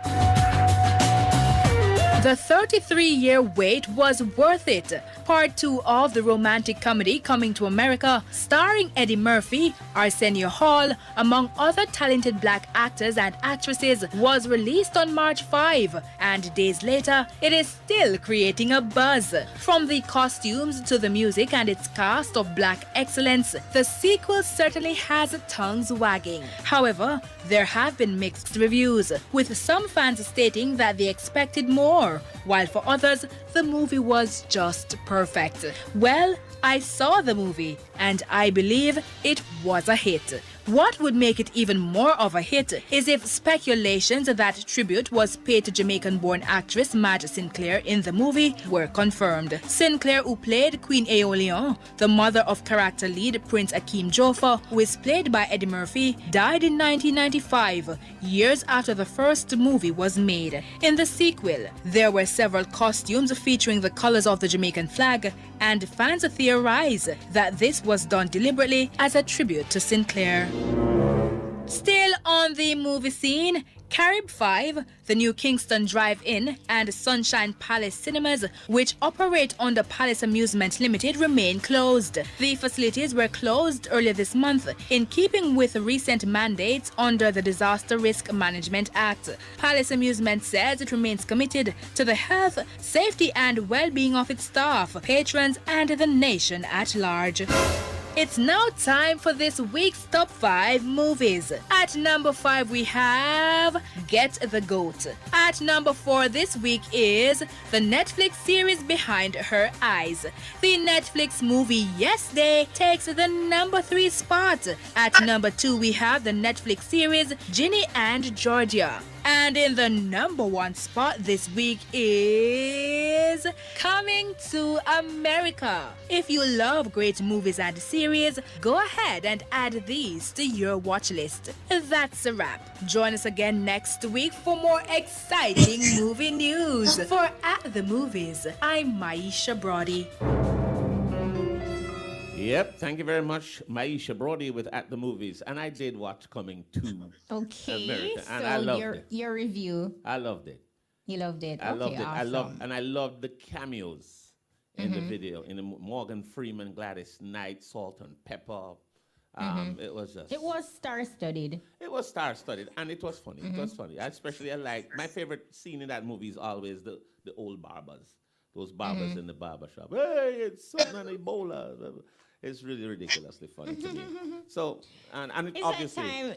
The 33-year wait was worth it. Part 2 of the romantic comedy Coming to America, starring Eddie Murphy, Arsenio Hall, among other talented black actors and actresses, was released on March 5, and days later, it is still creating a buzz. From the costumes to the music and its cast of black excellence, the sequel certainly has tongues wagging. However, there have been mixed reviews, with some fans stating that they expected more, while for others, the movie was just perfect. Well, I saw the movie, and I believe it was a hit. What would make it even more of a hit is if speculations that tribute was paid to Jamaican-born actress Madge Sinclair in the movie were confirmed. Sinclair, who played Queen Aeolian, the mother of character lead Prince Akeem Joffa, who is played by Eddie Murphy, died in 1995, years after the first movie was made. In the sequel, there were several costumes featuring the colors of the Jamaican flag, and fans theorize that this was done deliberately as a tribute to Sinclair. Still on the movie scene, Carib 5, the new Kingston Drive-In, and Sunshine Palace Cinemas, which operate under Palace Amusement Limited, remain closed. The facilities were closed earlier this month in keeping with recent mandates under the Disaster Risk Management Act. Palace Amusement says it remains committed to the health, safety, and well-being of its staff, patrons, and the nation at large. It's now time for this week's top 5 movies. At number 5 we have Get the Goat. At number 4 this week is the Netflix series Behind Her Eyes. The Netflix movie Yes Day takes the number 3 spot. At number 2 we have the Netflix series Ginny and Georgia. And in the number 1 spot this week is Coming to America. If you love great movies and series, go ahead and add these to your watch list. That's a wrap. Join us again next week for more exciting movie news. For At the Movies, I'm Maisha Brody. Yep, thank you very much, Maisha Brody with At the Movies. And I did watch Coming to America. And so I loved your review. I loved it. You loved it. I loved it. Awesome. I loved the cameos in the video. In the Morgan Freeman, Gladys Knight, Salt and Pepper. It was just... It was star-studded. It was star-studded, and it was funny. It was funny. Especially, I like... My favorite scene in that movie is always the old barbers. Those barbers in the barber shop. Hey, it's something on Ebola. It's really ridiculously funny to me. So, and it's obviously... time.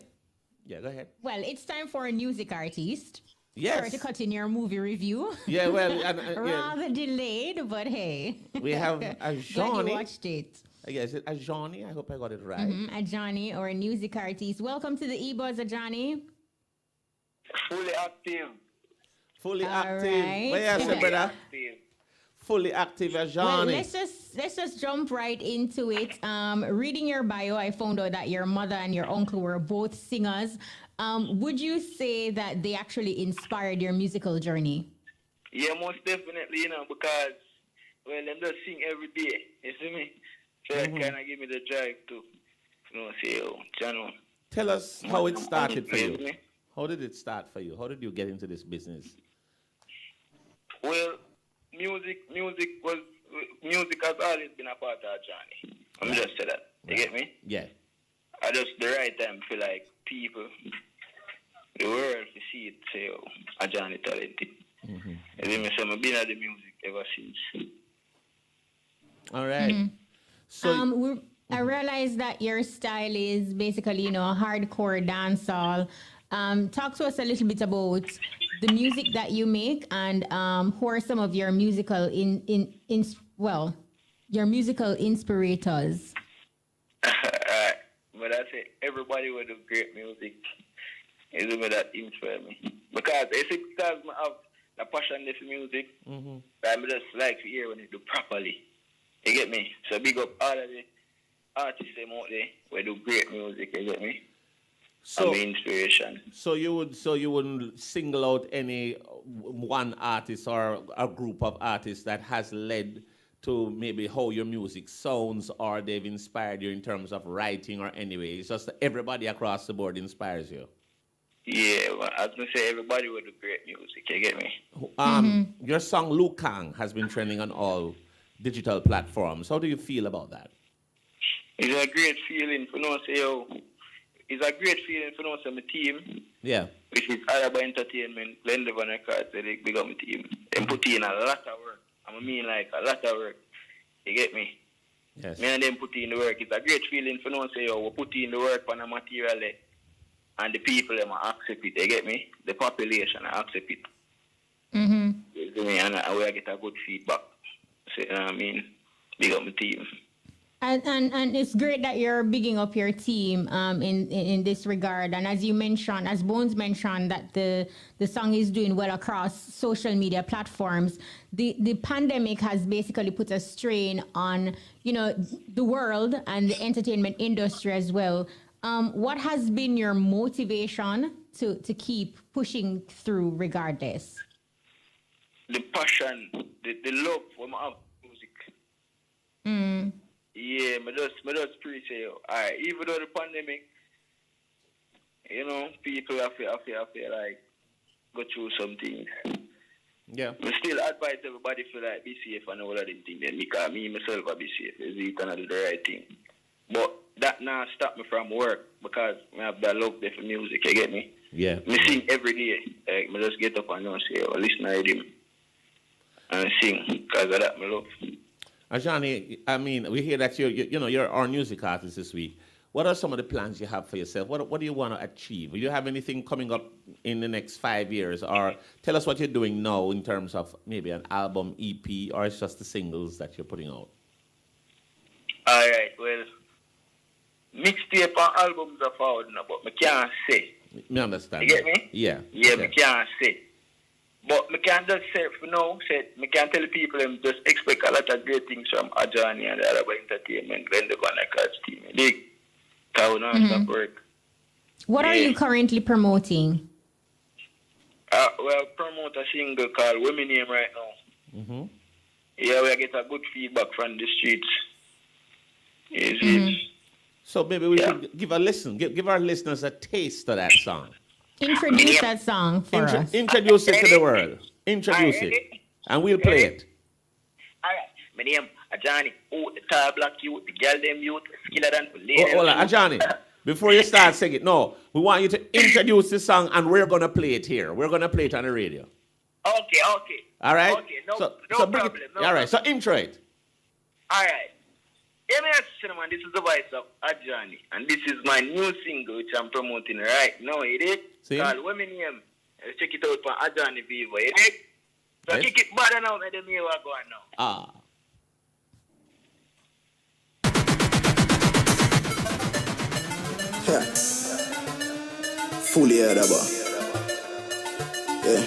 Yeah, go ahead. Well, it's time for a music artist. Yes. Sorry to cut in your movie review. Yeah, well... Rather delayed, but hey. We have Ajauni. Glad you watched it. Yeah, is it Ajauni? I hope I got it right. Ajauni, or a music artist. Welcome to the EBUZZ, Ajauni. Fully active. Fully All active. right. What you say, brother? Fully active, Ajauni. Well, let's just jump right into it. Reading your bio, I found out that your mother and your uncle were both singers. Would you say that they actually inspired your musical journey? Yeah, most definitely, because, well, them just sing every day, you see me? So that kind of give me the drive to, say, John. Tell us how it started for you. How did it start for you? How did you get into this business? Well, music has always been a part of our journey. I'm just say that. You get me? Yeah. I just the right time feel like people, the world, to see it, say, a journey talented. So I've been at the music ever since. All right. So I realize that your style is basically, hardcore dancehall. Talk to us a little bit about the music that you make and who are some of your musical your musical inspirators. But I say everybody will do great music. It's the that inspire me. Because it's because I have the passion for music. I just like to hear when they do properly. You get me? So big up all of the artists out there who do great music, you get me? and my inspiration. So you wouldn't single out any one artist or a group of artists that has led to maybe how your music sounds, or they've inspired you in terms of writing, or anyway. It's just that everybody across the board inspires you. Yeah, well, I was gonna say everybody would do great music. You get me? Your song Lukang has been trending on all digital platforms. How do you feel about that? It's a great feeling for no say yo. It's a great feeling for no say my team. Yeah. Which is Araba Entertainment, Blender Van Records, they big up my team. They put in a lot of work. I mean like a lot of work. You get me? Yes. Me and them put in the work. It's a great feeling for no say yo, we put in the work on the material there. And the people them accept it, you get me? The population accept it. You get me? And we get a good feedback. So, you know what I mean? Big up my team. And it's great that you're bigging up your team in this regard. And as you mentioned, as Bones mentioned, that the song is doing well across social media platforms. The pandemic has basically put a strain on, the world and the entertainment industry as well. What has been your motivation to keep pushing through regardless? The passion, the love for my music. Yeah, I just appreciate it. Alright, even though the pandemic, people have to like go through some things. Yeah. I still advise everybody to like be safe and all of them things. Because me myself I be safe. It's gonna do the right thing. But that now stop me from work because I have that love there for music, you get me? Yeah. I sing every day. Like, I just get up and say, listen to him and sing because of that, my love. Ajauni, I mean, we hear that you're our music artist this week. What are some of the plans you have for yourself? What do you want to achieve? Do you have anything coming up in the next 5 years? Or tell us what you're doing now in terms of maybe an album, EP, or it's just the singles that you're putting out? All right, well, mixtape and albums are forward now, but I can't say. Me understand. You get me? Yeah. Yeah, okay. I can't say. But I can't just say for now, I can't tell people them just expect a lot of great things from Ajauni and the Araba Entertainment, Blender Van Records team. Big town and stop work. What are you currently promoting? Well, promote a single called Women Name right now. Yeah, we get a good feedback from the streets. So maybe we should give a listen, give our listeners a taste of that song. Introduce that song for us. Introduce it to the world. Introduce it. And we'll play it. All right. My name Ajauni. Oh, the tall black youth, the girl them youth, skiller than for Hold on, Ajauni. Before you start singing, no, we want you to introduce the song and we're going to play it here. We're going to play it on the radio. Okay. All right? Okay, no problem. All right, so intro it. All right. Hey, man, this is the voice of Ajauni, and this is my new single which I'm promoting right now. You dig? Called Women Name. Check it out for Ajauni Vivo. You dig? So Yes. kick it better now, let them hear what's going now. Fully heard about. Yeah.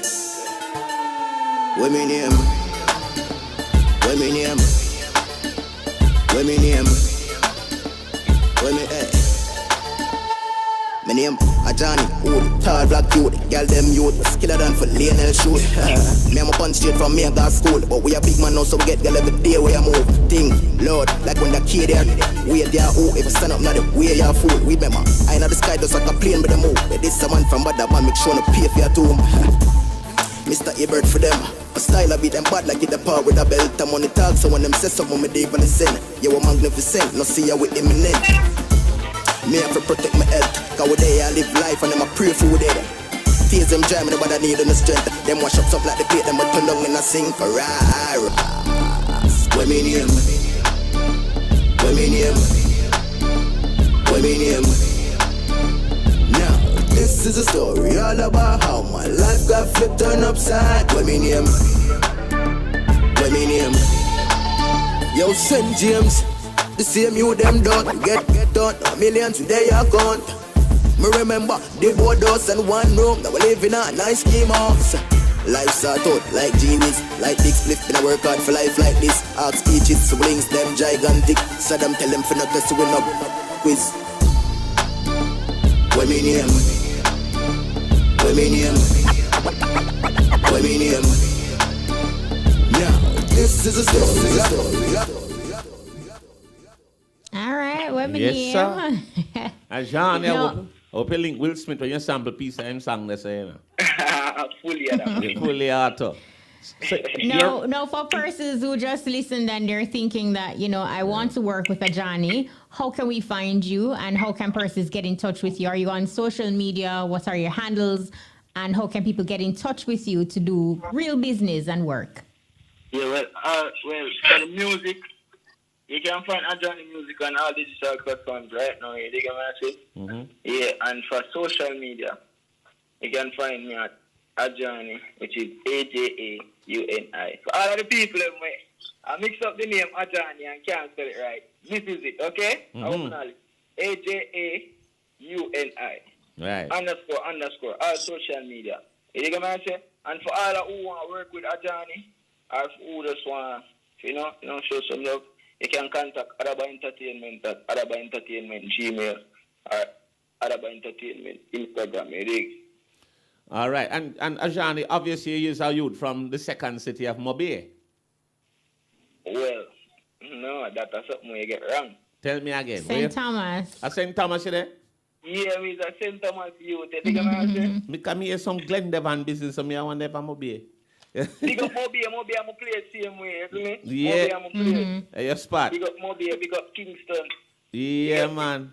Women name. Women name. Women name. Women eh. My name Ajauni, old, tall black youth, girl them youth, skiller than for Lionel shoot. Me I'm a punch straight from me got school, but we a big man now so we get girl every day where I move. Thing, Lord, like when the kid there, we there who if I stand up now the way you fool. Remember, I know the sky just like a plane with the move. But this someone from bad that man make sure to pay for your tomb. Mr. Ebert for them. A style of it them bad like it the part with a belt. I'm on the talk so when them say something me deep on the sin. You a magnificent, no see you with imminent. Me have to protect my health, cause we there I live life and them I pray for we there. Tears them dry, me nobody need no strength. Them wash up something like the plate, them I turn down in a sink. Right. Women name. Women name. Women name. Now, this is a story all about how my life got flipped turned upside. Women name. Women name. Yo, St. James. The same you them don't get done. Millions today are gone. Me remember the board house and one room that we live in a nice scheme house. Life start out like genius, like big split in a work hard for life like this. Ask speeches, siblings them gigantic. So them tell them for not to win up quiz. What me name? What me name? What me name? Now, this is a story. All right, what me Yes, name? sir. Ajauni, No. I hope you link Will Smith when you sample piece of him song they say, you know. Fully Fully auto. So No, for persons who just listened and they're thinking that, I want to work with Ajauni, how can we find you and how can persons get in touch with you? Are you on social media? What are your handles? And how can people get in touch with you to do real business and work? Yeah, for the music, you can find Ajauni music on all digital platforms right now. You dig what I'm saying? Yeah, and for social media, you can find me at Ajauni, which is Ajauni. For all of the people, I mix up the name Ajauni and can't spell it right. This is it, okay? Ajauni. Right. Underscore, all social media. You dig what I'm saying? And for all who want to work with Ajauni, or who just want to, show some love, you can contact Araba Entertainment at Araba Entertainment Gmail or Araba Entertainment Instagram. You dig? All right. And Ajauni, obviously you are youth from the second city of Mobile. Well, no, that's something you get wrong. Tell me again. St. Thomas. At St. Thomas, you there? Yeah, we're a St. Thomas youth. You dig what I'm saying? Because me hear some Glendevan business, so me I want to have Mobile. Big up Mobile, I'm play the same way, you me? Yeah. Mobile, I'm play. Hey, your spot. Big up Mobile, big up Kingston. Yeah, man.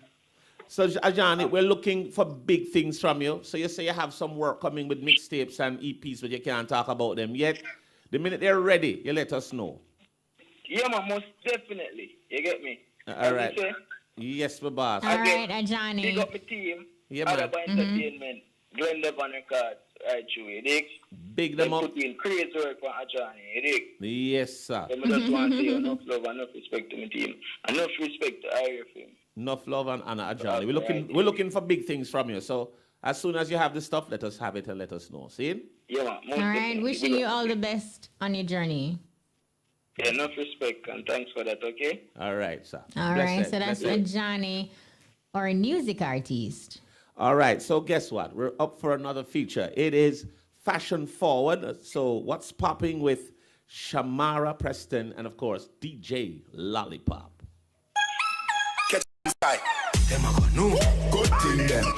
So, Ajauni, we're looking for big things from you. So you say you have some work coming with mixtapes and EPs, but you can't talk about them yet. The minute they're ready, you let us know. Yeah, man, most definitely. You get me? All right. Yes, my boss. All right, Ajauni. Big up my team. Yeah, man. Araba Entertainment. Glenn Devon Records. Right, you dig? Big them up. Put in crazy work for Ajauni, you dig? Yes, sir. I just want to say enough love and enough respect to my team. Enough respect to IRFM. Enough love and Ajauni. We're looking for big things from you. So as soon as you have the stuff, let us have it and let us know. See? Yeah, man. All right, wishing you all the best on your journey. Yeah, enough respect and thanks for that, okay? All right, sir. All right, so that's Ajauni, or a music artist. All right, so guess what? We're up for another feature. It is Fashion Forward. So what's popping with Shamara Preston and, of course, DJ Lollipop?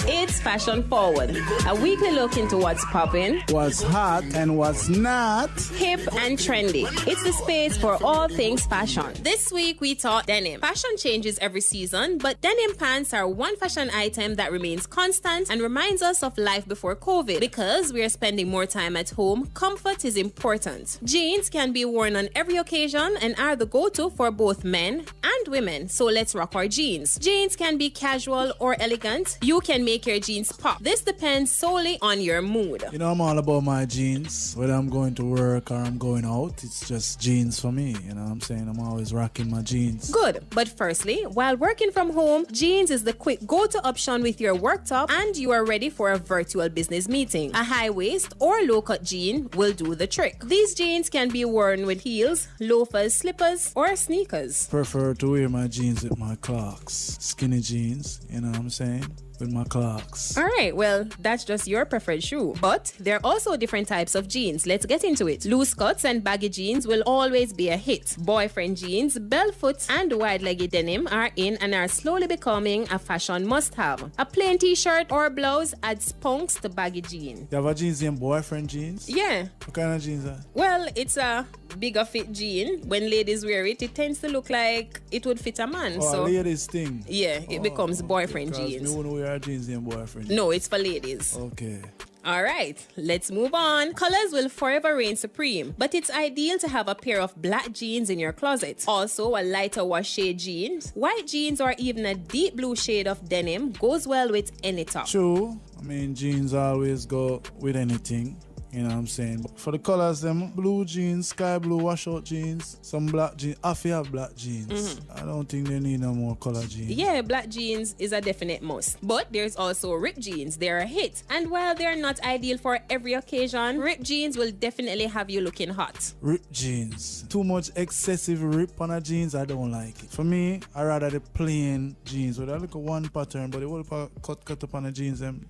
It's Fashion Forward, a weekly look into what's popping, what's hot and what's not, hip and trendy. It's the space for all things fashion. This week we taught denim. Fashion changes every season, but denim pants are one fashion item that remains constant and reminds us of life before COVID. Because we are spending more time at home, comfort is important. Jeans can be worn on every occasion and are the go-to for both men and women, so let's rock our jeans. Jeans can be casual or elegant. You can make your jeans pop. This depends solely on your mood. You know, I'm all about my jeans. Whether I'm going to work or I'm going out, it's just jeans for me. You know what I'm saying? I'm always rocking my jeans. Good. But firstly, while working from home, jeans is the quick go-to option with your work top and you are ready for a virtual business meeting. A high waist or low-cut jean will do the trick. These jeans can be worn with heels, loafers, slippers, or sneakers. Prefer to wear my jeans with my Clarks. Skinny jeans, you know what I'm saying? With my Clarks. All right, well, that's just your preferred shoe. But there are also different types of jeans. Let's get into it. Loose cuts and baggy jeans will always be a hit. Boyfriend jeans, bell foots, and wide-legged denim are in and are slowly becoming a fashion must-have. A plain t-shirt or blouse adds punks to baggy jeans. You have a jeans named boyfriend jeans? Yeah. What kind of jeans are? Well, it's a bigger fit jean. When ladies wear it, it tends to look like it would fit a man. Oh, so a ladies thing. Yeah, it becomes boyfriend jeans. Me wouldn't wear jeans named boyfriend. No, it's for ladies. Okay. All right, let's move on. Colors will forever reign supreme, but it's ideal to have a pair of black jeans in your closet. Also, a lighter wash shade jeans, white jeans, or even a deep blue shade of denim goes well with any top. True. I mean, jeans always go with anything. You know what I'm saying? But for the colors, them blue jeans, sky blue washout jeans, some black jeans. I have black jeans. I don't think they need no more color jeans. Yeah, black jeans is a definite must. But there's also ripped jeans. They're a hit. And while they're not ideal for every occasion, ripped jeans will definitely have you looking hot. Ripped jeans. Too much excessive rip on a jeans, I don't like it. For me, I rather the plain jeans with a little one pattern, but it will cut up on the jeans them.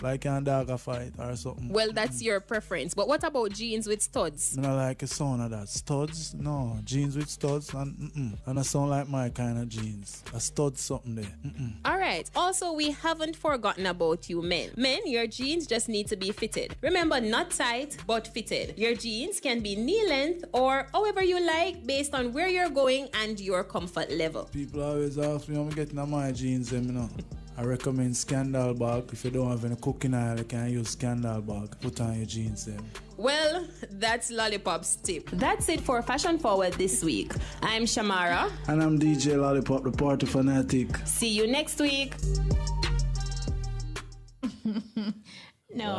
Like a dog fight or something. Well, that's your preference. But what about jeans with studs? I don't like a sound of that. Studs? No. Jeans with studs? And I sound like my kind of jeans. A stud something there. Alright. Also, we haven't forgotten about you men. Men, your jeans just need to be fitted. Remember, not tight, but fitted. Your jeans can be knee length or however you like based on where you're going and your comfort level. People always ask me, I'm getting my jeans, you know. I recommend Scandal bag. If you don't have any cooking oil, you can use Scandal bag. Put on your jeans then. Well, that's Lollipop's tip. That's it for Fashion Forward this week. I'm Shamara. And I'm DJ Lollipop, the party fanatic. See you next week. No,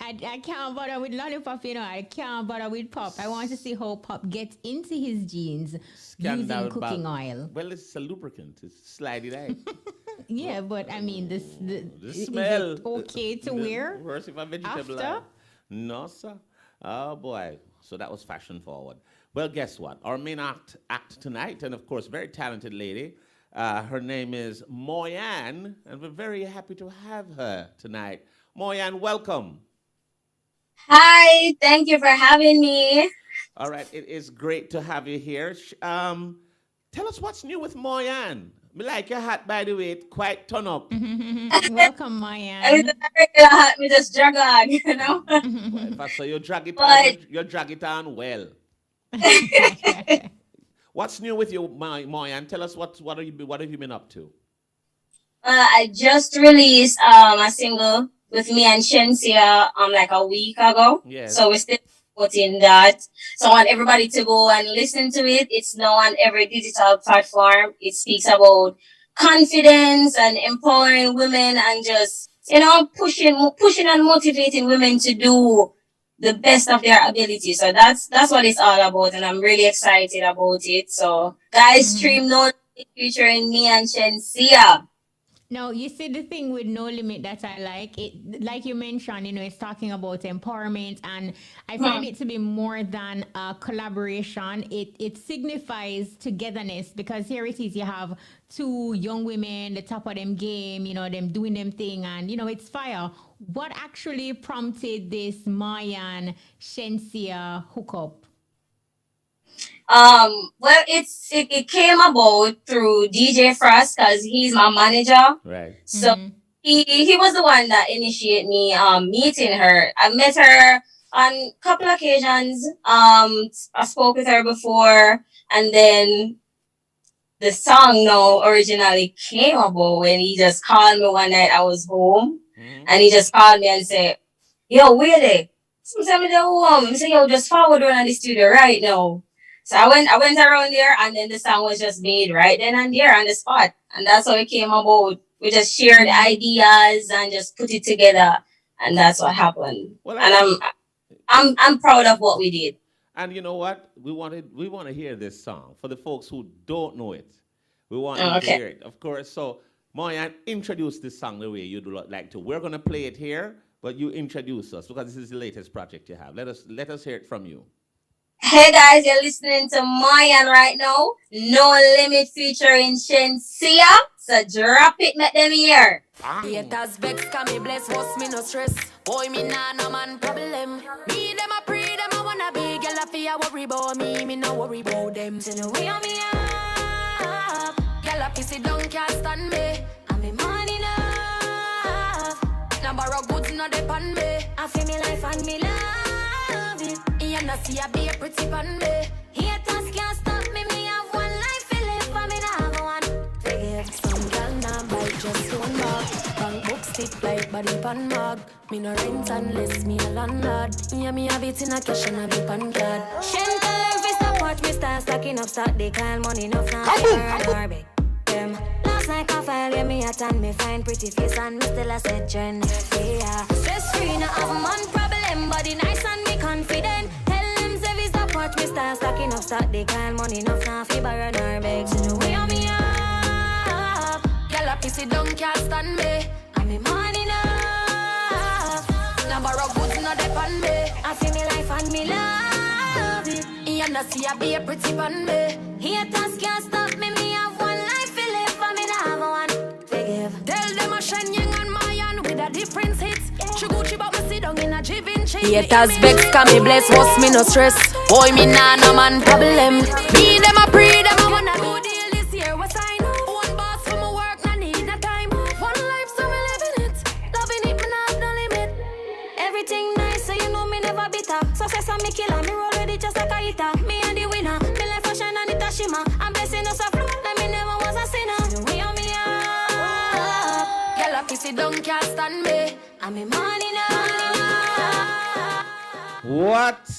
I can't bother with Lollipop, you know. I can't bother with Pop. I want to see how Pop gets into his jeans using cooking oil. Well, it's a lubricant. It's slide it out. Yeah, but I mean, the smell. Is it okay to wear? Worse if I'm vegetable. After? No, sir. Oh, boy. So that was Fashion Forward. Well, guess what? Our main act tonight, and of course, very talented lady. Her name is Moyan, and we're very happy to have her tonight. Moyan, welcome. Hi, thank you for having me. All right, it is great to have you here. Tell us what's new with Moyan. Me like your hat, by the way, it's quite turn up. Welcome, Moyan. It's a regular hat, me just drag on, you know. Well, if I say you drag it on, you drag it on well. What's new with you, Moyan? Tell us what have you been up to? I just released a single with me and Shensia like a week ago. Yes. So we're still promoting that. So I want everybody to go and listen to it. It's now on every digital platform. It speaks about confidence and empowering women and just, you know, pushing and motivating women to do the best of their ability. So that's what it's all about, and I'm really excited about it. So guys, stream No Limit featuring me and Shensia. No, you see the thing with No Limit that I like, it like you mentioned, you know, it's talking about empowerment, and I find it to be more than a collaboration. It signifies togetherness, because here it is, you have two young women, the top of them game, you know, them doing them thing, and you know, it's fire. What actually prompted this Moyan Shensia hookup? Well, it came about through DJ Frost, because he's my manager. Right. So he was the one that initiated me meeting her. I met her on a couple occasions. I spoke with her before, and then the song originally came about when he just called me one night. I was home, and he just called me and said, "Yo, where they?" So I said, "I'm home." He said, "Yo, just forward one on the studio right now." So I went around there, and then the song was just made right then and there on the spot. And that's how it came about. We just shared ideas and just put it together, and that's what happened. Well, and I'm proud of what we did. And you know what? We want to hear this song. For the folks who don't know it, we want to hear it, of course. So Moyan, introduce this song the way you'd like to. We're gonna play it here, but you introduce us, because this is the latest project you have. Let us hear it from you. Hey guys, you're listening to Moyan right now. No Limit featuring Shensia. So drop it, make them hear. Haters vex, can me bless, what's me no stress. Boy, me nah no man problem. Me them a pray, them a wanna be. Girl a fear worry about me no worry about them. So no way on me up. Girl a pissy don't can't stand me. And me money enough. Now borrow goods no depend me. I feel me life and me love it. And I see a be a pretty pan me. Haters can't stop me. Me have one life to live, for me now have one. Forgive some girl now buy just one bag. Bank book stick like body pan mag. Me no rent unless me a landlord. Yeah, me have it in a cash and a be pan card. Shen tell every stop watch me start stacking up stock. They call money enough now. I big them. Last night I file yeah, me at and me find pretty face and me still a set trend. Yeah, stress free now have man problem. them body nice and me confident. Tell them say we stop watch me start stacking up, start they call money enough now fi borrow nor beg. So the way on me up, girl a pissy don't can't stand me. And me money enough, now borrow goods not depend me. I feel me life and me love it. You know see I be a pretty pan me. Haters can't stop me, me have one life to live and me not have one forgive. Tell them I shine young and Moyan with a different hits. She Gucci but me sit down in a jivin chain. Haters vex can me bless, what's me no stress. Boy me nah no man problem. Me them a pre, them a wanna do deal this year, what I know. One boss for my work, no need no time. One life so me living it. Loving it, me not have no limit. Everything nice so you know me never bitter. Success and me killer, me roll with it just like a hitter. Me and the winner, me life fashion and it a shimmer. I'm blessing us a flow, like me never was a sinner. The way on me up, girl a pissy don't can't stand me. I'm me money now. What?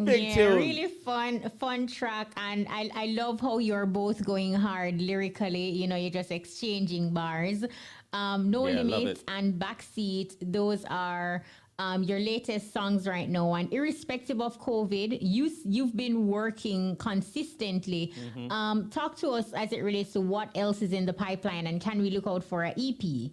Big Yeah, tune. really fun track, and I love how you're both going hard lyrically. You know, you're just exchanging bars. No Yeah, love Limits it. and Backseat. Those are your latest songs right now, and irrespective of COVID, you've been working consistently. Talk to us as it relates to what else is in the pipeline, and can we look out for an EP?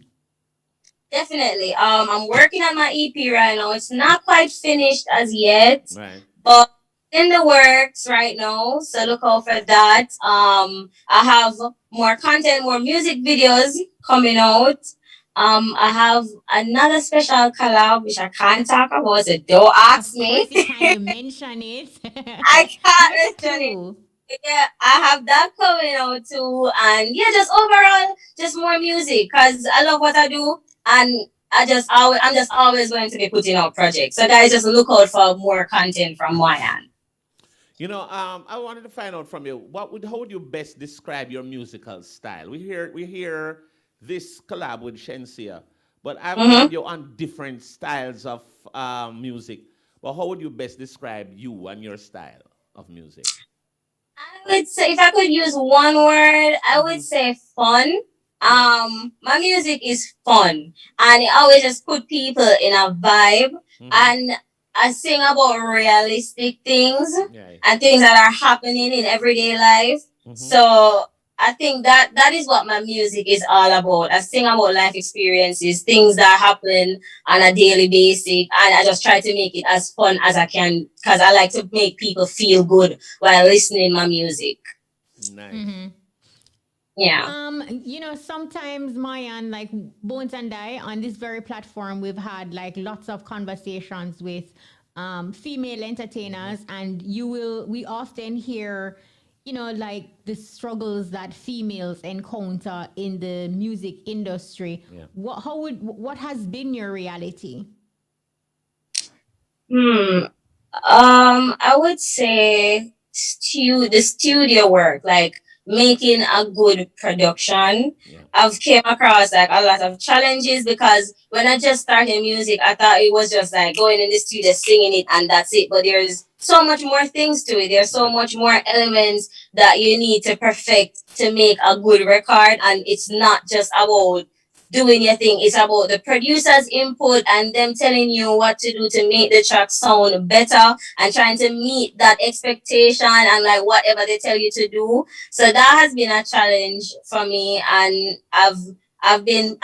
Definitely. I'm working on my EP right now. It's not quite finished as yet, Right. but in the works right now. So look out for that. I have more content, more music videos coming out. I have another special collab which I can't talk about, so don't ask Of course, me. you can't mention it. I can't Give us a mention it. clue. Yeah, I have that coming out too, and yeah, just overall, just more music because I love what I do, and I'm just always going to be putting out projects. So guys, just look out for more content from Moyan. You know, I wanted to find out from you how would you best describe your musical style? We hear this collab with Shensia, but I've heard you on different styles of music. But how would you best describe you and your style of music? I would say if I could use one word, I would say fun. My music is fun, and it always just put people in a vibe, and I sing about realistic things and things that are happening in everyday life. So I think that is what my music is all about. I sing about life experiences, things that happen on a daily basis, and I just try to make it as fun as I can because I like to make people feel good while listening my music. Nice. Yeah. You know, sometimes Moyan, like Bones and I, on this very platform, we've had like lots of conversations with female entertainers, and we often hear, you know, like the struggles that females encounter in the music industry. Yeah. What has been your reality? I would say the studio work, like making a good production. I've came across like a lot of challenges because when I just started music, I thought it was just like going in the studio, singing it, and that's it. But there's so much more things to it. There's so much more elements that you need to perfect to make a good record, and it's not just about doing your thing. It's about the producer's input and them telling you what to do to make the track sound better and trying to meet that expectation and like whatever they tell you to do. So that has been a challenge for me, and I've been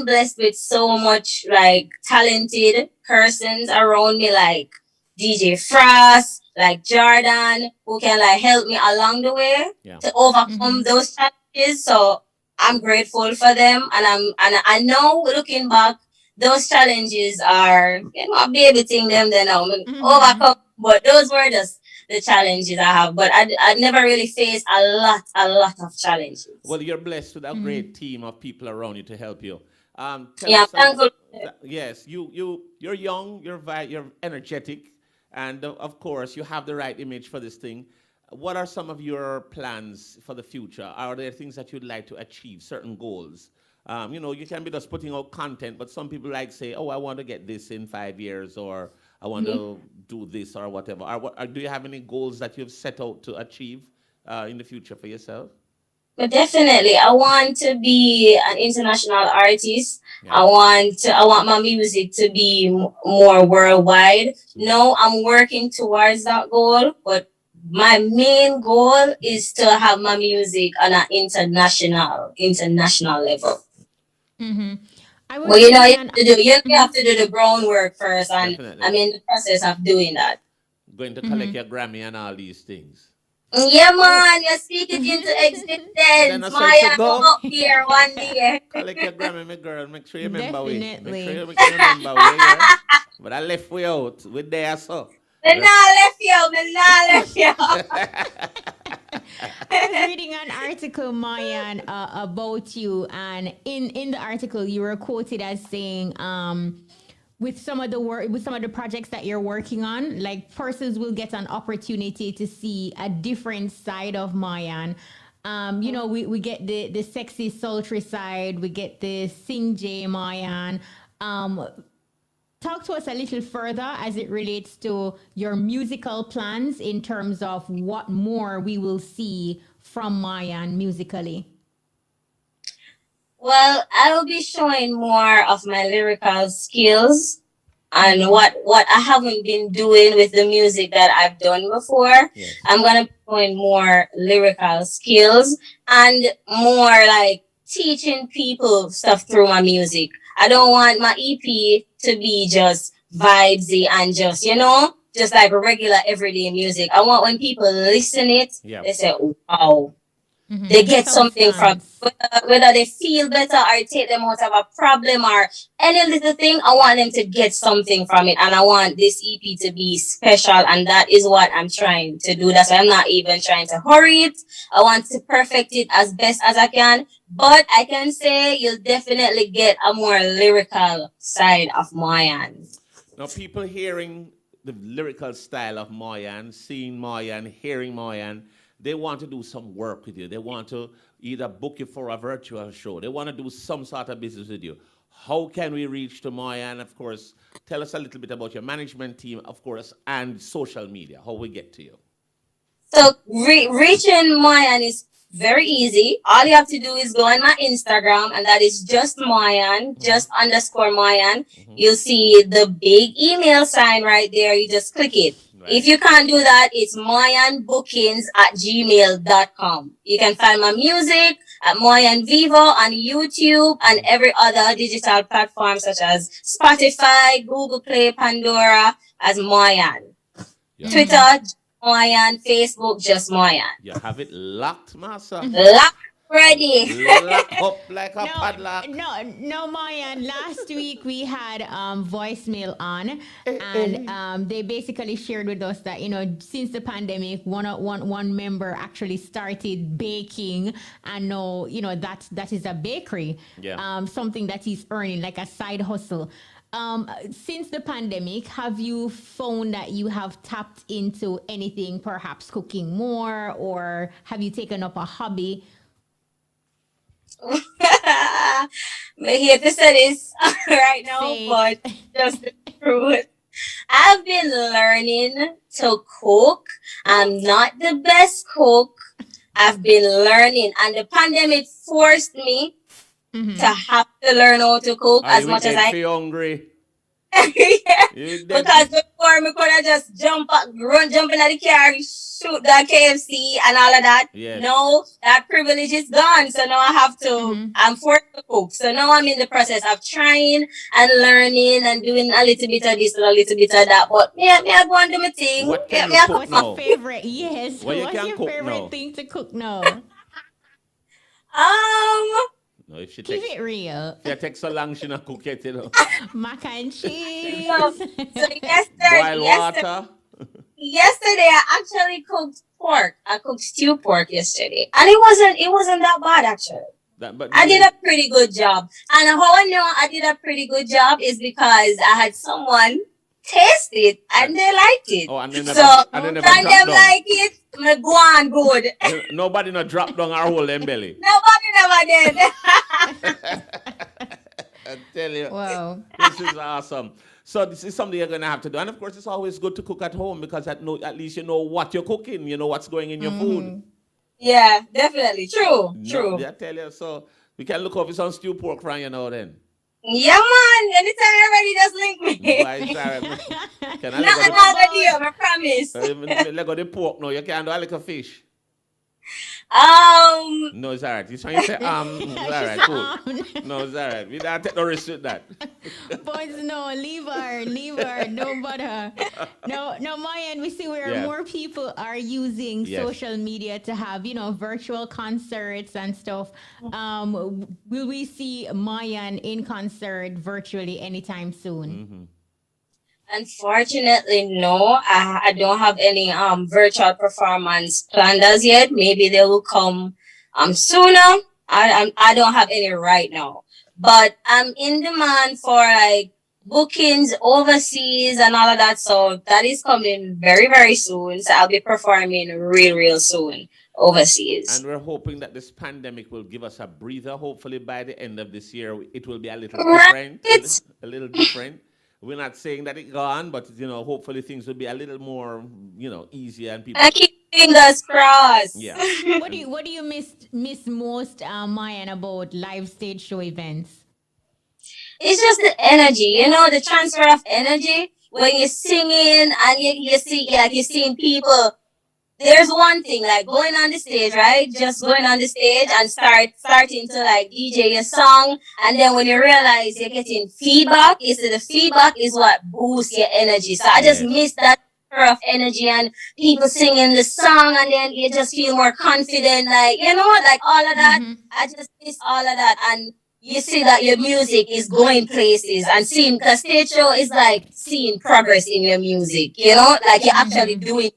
blessed with so much like talented persons around me, like DJ Frost, like Jordan, who can like help me along the way to overcome those challenges. So I'm grateful for them, and I know looking back, those challenges are a baby thing them then now overcome. But those were just the challenges I have. But I never really faced a lot of challenges. Well, you're blessed with a great team of people around you to help you. Tell Yeah, us I'm thankful. yes, you're young, you're energetic, and of course you have the right image for this thing. What are some of your plans for the future? Are there things that you'd like to achieve, certain goals? You know, you can be just putting out content, but some people like say, oh, I want to get this in 5 years, or I want to do this or whatever. Do you have any goals that you've set out to achieve in the future for yourself? But definitely, I want to be an international artist. I want my music to be more worldwide. No, I'm working towards that goal, but my main goal is to have my music on an international level. Mm-hmm. I was Well, you know, reading an you have to do the groundwork first, and Definitely. I'm in the process of doing that. Going to collect your Grammy and all these things. Yeah, man, you speak it into Then I existence. said to Maya, come go. up here one day. Collect your Grammy, my girl. Make sure you remember we. Make Definitely. sure you remember we, yeah? But I left we out. We there, so. Me nah left you, me nah left you. I was reading an article, Moyan, about you, and in the article you were quoted as saying, with some of the projects that you're working on, like persons will get an opportunity to see a different side of Moyan. You know, we get the sexy, sultry side, we get the sing J Moyan. Talk to us a little further as it relates to your musical plans in terms of what more we will see from Moyan musically. Well, I will be showing more of my lyrical skills and what I haven't been doing with the music that I've done before. Yes. I'm gonna be showing more lyrical skills and more like teaching people stuff through my music. I don't want my EP to be just vibesy and just, just like regular everyday music. I want when people listen it, they say, wow. They get something from whether they feel better or take them out of a problem or any little thing. I want them to get something from it, and I want this EP to be special, and that is what I'm trying to do. That's why I'm not even trying to hurry it. I want to perfect it as best as I can, but I can say you'll definitely get a more lyrical side of Moyan. Now, people hearing the lyrical style of Moyan, seeing Moyan, hearing Moyan, they want to do some work with you. They want to either book you for a virtual show. They want to do some sort of business with you. How can we reach to Moyan? Of course, tell us a little bit about your management team, of course, and social media, how we get to you. So reaching Moyan is very easy. All you have to do is go on my Instagram, and that is just Moyan, just underscore Moyan. You'll see the big email sign right there. You just click it. If you can't do that, it's moyanbookings@gmail.com. You can find my music at Moyan Vivo on YouTube and every other digital platform such as Spotify, Google Play, Pandora as Moyan. Twitter, Moyan, Facebook, just Moyan. You have it locked, Massa. Locked, ready. Locked up like a padlock. No, Moyan. Last week we had voicemail on, and they basically shared with us that since the pandemic, one member actually started baking, and now that is a bakery. Yeah. Something that he's earning like a side hustle. Since the pandemic, have you found that you have tapped into anything, perhaps cooking more, or have you taken up a hobby? I hate to say this right now, but just the truth. I've been learning to cook. I'm not the best cook. I've been learning, and the pandemic forced me to have to learn how to cook as much as I feel hungry. Because before me could have just jump in the car, shoot that KFC and all of that. Yes. No, that privilege is gone. So now I have to, I'm forced to cook. So now I'm in the process of trying and learning and doing a little bit of this and a little bit of that. But me I go and do my thing. What can you cook now? What's your favorite? Yes. What What's your favorite now? thing to cook now? No, if she Keep takes it real. If it takes so long, she not cook it, Mac and cheese. So Boil water. Yesterday I actually cooked pork. I cooked stew pork yesterday, and it wasn't that bad actually. I did a pretty good job, and how I know I did a pretty good job is because I had someone taste it and they liked it. Oh, and then so and them drop down. like it, me go on good. Nobody not drop down our whole belly. Nobody never did. I tell you. Wow. This is awesome. So this is something you're gonna have to do, and of course, it's always good to cook at home because at least you know what you're cooking. You know what's going in your food. Yeah, definitely. True. No, I tell you, so we can look over some stew pork fry, you know, then. Yeah, man. Anytime you're ready, just link me. Why is that? Can I Not let go another deal, I promise. let go the pork now? You can't do a little fish. No, it's all right. He's trying to say, it's all right, cool. No, it's all right. We don't take no risk with that. Boys, no, leave her, don't bother. No, Moyan, we see where more people are using social media to have, virtual concerts and stuff. Will we see Moyan in concert virtually anytime soon? Mm-hmm. Unfortunately, no. I don't have any virtual performance planned as yet. Maybe they will come sooner. I don't have any right now. But I'm in demand for like bookings overseas and all of that. So that is coming very, very soon. So I'll be performing real soon overseas. And we're hoping that this pandemic will give us a breather. Hopefully by the end of this year, it will be a little different. A little different. We're not saying that it's gone, but hopefully things will be a little more, easier and people. I keep fingers crossed. Yeah. What do you miss most, Moyan, about live stage show events? It's just the energy, the transfer of energy when you're singing and you see, like you're seeing people. There's one thing, like going on the stage, right? Just going on the stage and starting to like DJ your song. And then when you realize you're getting feedback, the feedback is what boosts your energy. So I just miss that of energy and people singing the song, and then you just feel more confident, like, like all of that. I just miss all of that. And you see that your music is going places and seeing, because stage show is like seeing progress in your music, like you're actually doing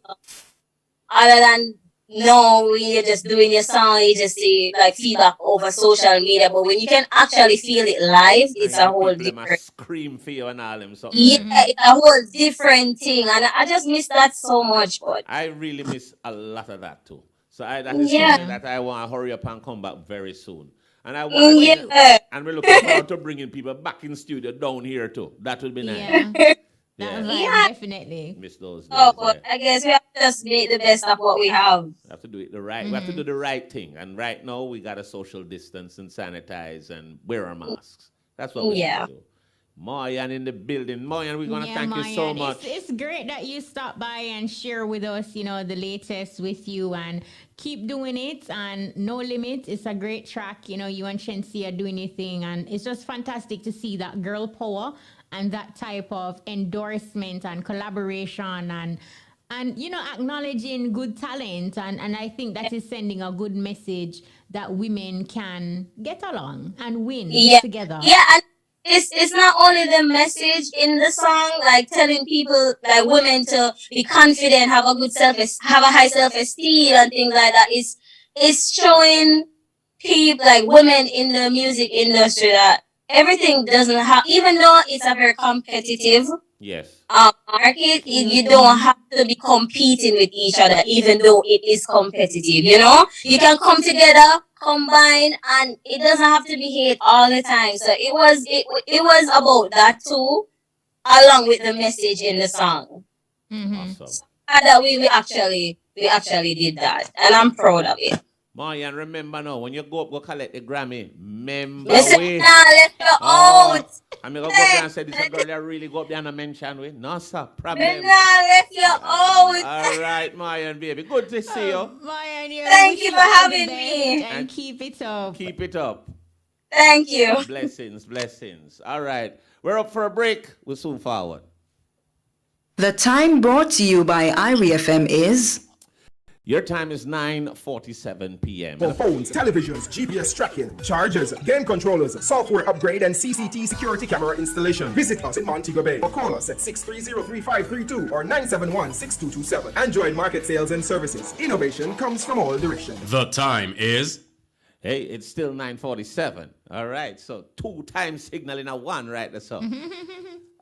other than when you're just doing your song, you just see like feedback over social media. But when you can actually feel it live, it's a whole different scream for you and all them something. Yeah, it's a whole different thing. And I just miss that so much. But I really miss a lot of that too. So that is something that I want to hurry up and come back very soon. And I want and we're looking forward to bringing people back in studio down here too. That would be nice. Definitely. Miss those days, but I guess we have to just make the best of what we have. We have to do it the right. We have to do the right thing. And right now we got to social distance and sanitize and wear our masks. That's what we have to do. Moyan in the building. Moyan, we're gonna thank you so much. It's great that you stopped by and share with us, the latest with you, and keep doing it. And No Limit, it's a great track. You and Shensi are doing your thing, and it's just fantastic to see that girl power and that type of endorsement and collaboration and acknowledging good talent. And I think that is sending a good message that women can get along and win together. Yeah, and it's not only the message in the song, like telling people, like women, to be confident, have a high self-esteem and things like that. It's showing people, like women in the music industry, that everything doesn't have, even though it's a very competitive market, you don't have to be competing with each other, even though it is competitive, You can come together, combine, and it doesn't have to be hate all the time. So it was about that too, along with the message in the song. Awesome. That we actually did that, and I'm proud of it. Moyan, remember now, when you go collect the Grammy, remember listen, we. Left you out. I'm going to go up there and say, this is a girl that really go up there and mention we. No, sir, problem. Left you out. All right, Moyan, baby. Good to see you. Moyan, thank you for having me. And keep it up. Keep it up. Thank you. Blessings. All right. We're up for a break. We'll soon forward. The time brought to you by IRI FM is... Your time is 9:47 p.m. For phones, televisions, GPS tracking, chargers, game controllers, software upgrade, and CCT security camera installation. Visit us in Montego Bay or call us at 630-3532 or 971-6227. Android market sales and services. Innovation comes from all directions. The time is... Hey, it's still 9:47. All right, so 2 times signal in a 1 right there, so.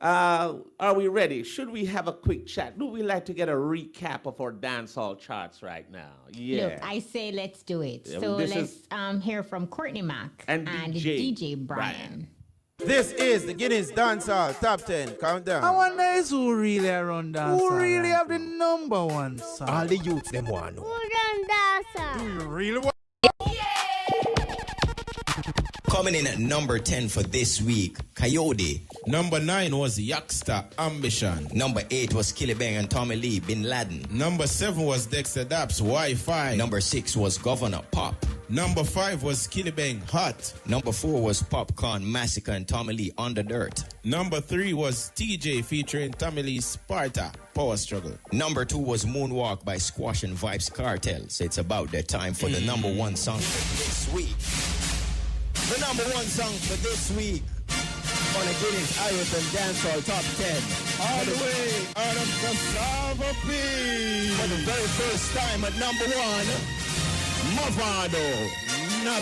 Are we ready? Should we have a quick chat? Do we like to get a recap of our dancehall charts right now? Yeah. Look, I say let's do it. So let's hear from Courtney Mac and DJ Brian. This is the Guinness Dancehall Top 10 Countdown. I wonder who really run dancehall. Who really have the number one song? All the youths them want. Who run dancehall? You really want? Coming in at number 10 for this week, Coyote. Number 9 was Youngster, Ambition. Number 8 was Killibang and Tommy Lee, Bin Laden. Number 7 was Dexter Daps, Wi-Fi. Number 6 was Governor, Pop. Number 5 was Killibang, Hot. Number 4 was Popcorn, Massacre and Tommy Lee, On the Dirt. Number 3 was TJ featuring Tommy Lee, Sparta, Power Struggle. Number 2 was Moonwalk by Squash and Vibes Cartel. So it's about that time for the number 1 song for this week. The number 1 song for this week on the Guinness IFM Dancehall Top 10. All the way out of Cassava Pea. For the very first time at number 1, Movado. Not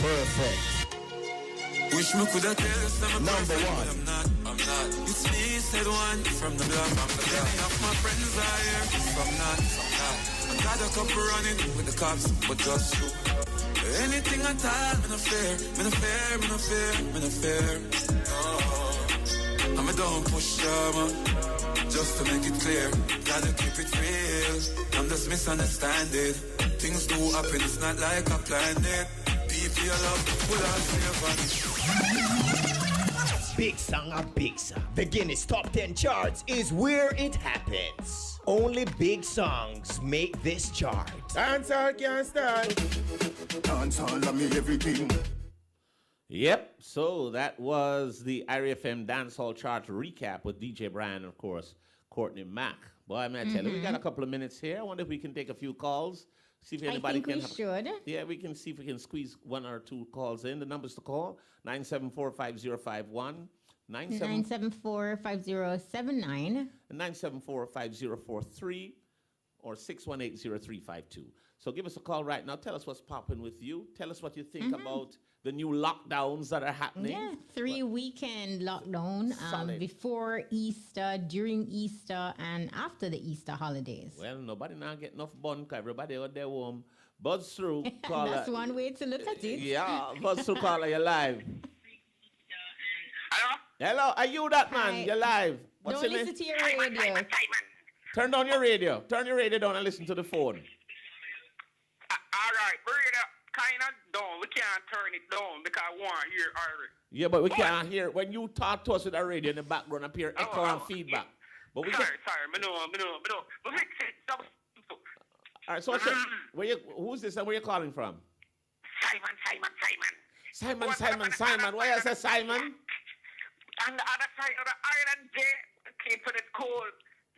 perfect. Wish me coulda tell you some number perfect, 1. I'm not. It's me, said one from the block. Many of my friends are here. Some not. I got a couple running with the cops, but just you. Anything I thought, me no fear. Oh. I'm a don't push just to make it clear. Gotta keep it real. I'm just misunderstanding. Things do happen, it's not like I planned it. People you love will all save. Big song. The Guinness Top 10 charts is where it happens. Only big songs make this chart. Dancehall can't stand. Dancehall, I mean everything. Yep, so that was the IRFM Dancehall Chart recap with DJ Brian and, of course, Courtney Mack. Boy, I'm going to tell you, we got a couple of minutes here. I wonder if we can take a few calls. See if anybody we should. Yeah, we can see if we can squeeze 1 or 2 calls in. The numbers to call, 974-5051, 974-5079, and 974-5043, or 618-0352. So give us a call right now. Tell us what's popping with you. Tell us what you think about the new lockdowns that are happening. Yeah, 3-weekend lockdown before Easter, during Easter, and after the Easter holidays. Well, nobody now get enough bun, 'cause everybody out there home. Buzz through, caller. That's one way to look at it. Yeah, buzz through, caller, you're live. Hello, are you that man? Hi. You're live. Don't listen to your radio. Turn down your radio. Turn your radio down and listen to the phone. All right, bring it up kind of down. We can't turn it down because I want to hear Irish. Yeah, but we can't hear. When you talk to us with the radio in the background, appear echo and feedback. But we sorry, I know. But fix it. All right, so who's this and where you calling from? Simon. Why you say Simon? On the other side of the island, there came to the cold,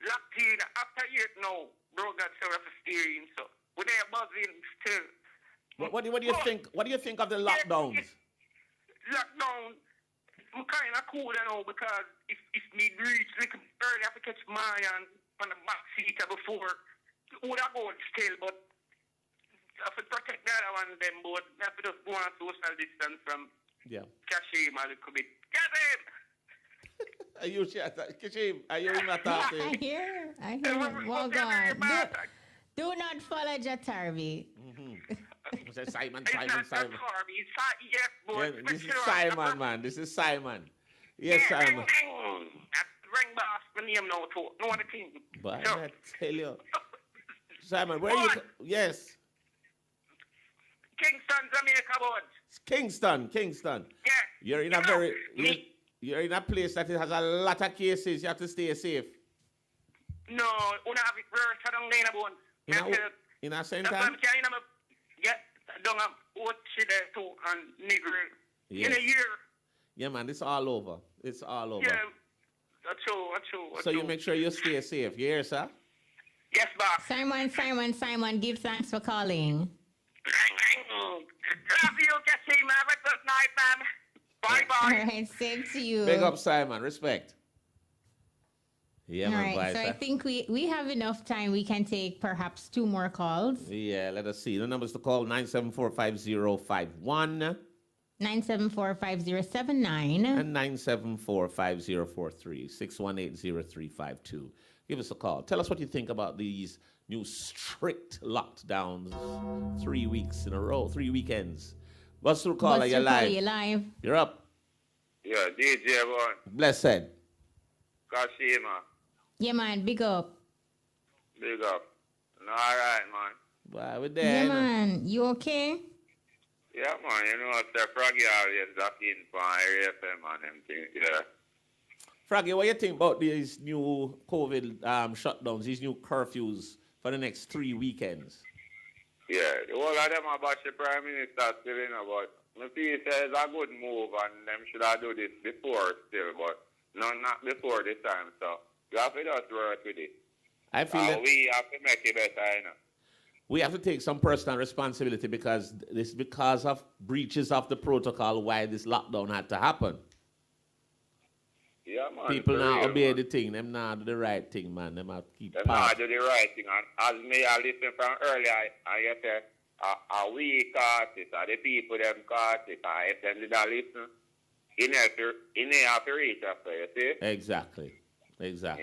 locked in after years now. Broke that sort of steering, so we're there buzzing still. What do you think? What do you think of the lockdowns? Lockdown, I'm kind of cool now because if me reach like early, I have to catch Moyan on the back seat before. Would I go still, but I have to protect the other one them, but I have to just go on social distance from Kashim a little bit. Get him! Are you Kashim? Are you in that talking? I hear. Well, God. Do not follow Jatarvi. Simon. Yes, boy. Yeah, this is Simon, man. This is Simon. Yes, Simon. Ring boss, my name now too. No other thing. But I tell you. Simon, where are you? Yes. Kingston, Jamaica, bud. Kingston. Yeah. You're in you're in a place that has a lot of cases. You have to stay safe. No, we have it worse. I don't know about. In a same time? Yeah, don't have what she there too and nigger. Yes. In a year. Yeah, man, it's all over. It's all over. Yeah, that's true. So you make sure you stay safe. You hear, sir? Yes, boss. Simon, give thanks for calling. Love you, Cassie, man. Have a good night, man. Bye-bye. All right, same to you. Big up, Simon. Respect. Yeah, All man. right, so I think we have enough time. We can take perhaps 2 more calls. Yeah, let us see. The numbers to call, 974-5051. 974-5079. And 974-5043. 618-0352. Give us a call. Tell us what you think about these new strict lockdowns. 3 weeks in a row, 3 weekends. What's the caller? You're live. You're up. Yeah, DJ one. Blessed. Kashima. Yeah, man, big up. Big up. All right, man. Why we Yeah, there? man. You okay? Yeah, man, you know, the Froggy always looking for FM and them things, yeah. Froggy, what you think about these new COVID shutdowns, these new curfews for the next 3 weekends? Yeah, the whole of them about the Prime Minister still, you know, but I feel it's a good move and them should have do this before still, but not before this time, so you have to just work with it. I feel that we have to make it better, you know. we have to take some personal responsibility because this because of breaches of the protocol why this lockdown had to happen. Yeah, man. People for now real, obey man. the thing. Them now do the right thing, man. Them have to keep Them pass. not do the right thing. And as me, I listen from earlier, I get a we caught it, or the people them caught it, or if them did not listen, in have to reach after, you see? Exactly. Yeah.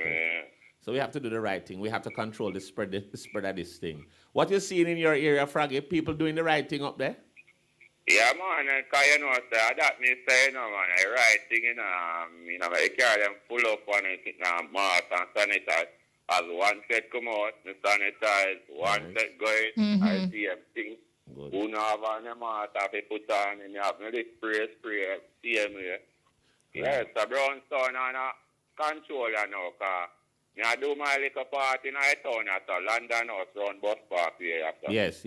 So we have to do the right thing. We have to control the spread of this thing. What you seeing in your area, Froggy? People doing the right thing up there? Yeah, man, because you know, sir, that me say, you know, man, the right thing, you know, they carry them full up on it, mask and sanitize. As one set come out, the sanitize, one set go in, I see them thing. Who know have on the mask, have to put on, and you have no spray, see them here. Yes, the brown stone and control, you know, because I do my little party in the town at the London House round bus park here after. Yes.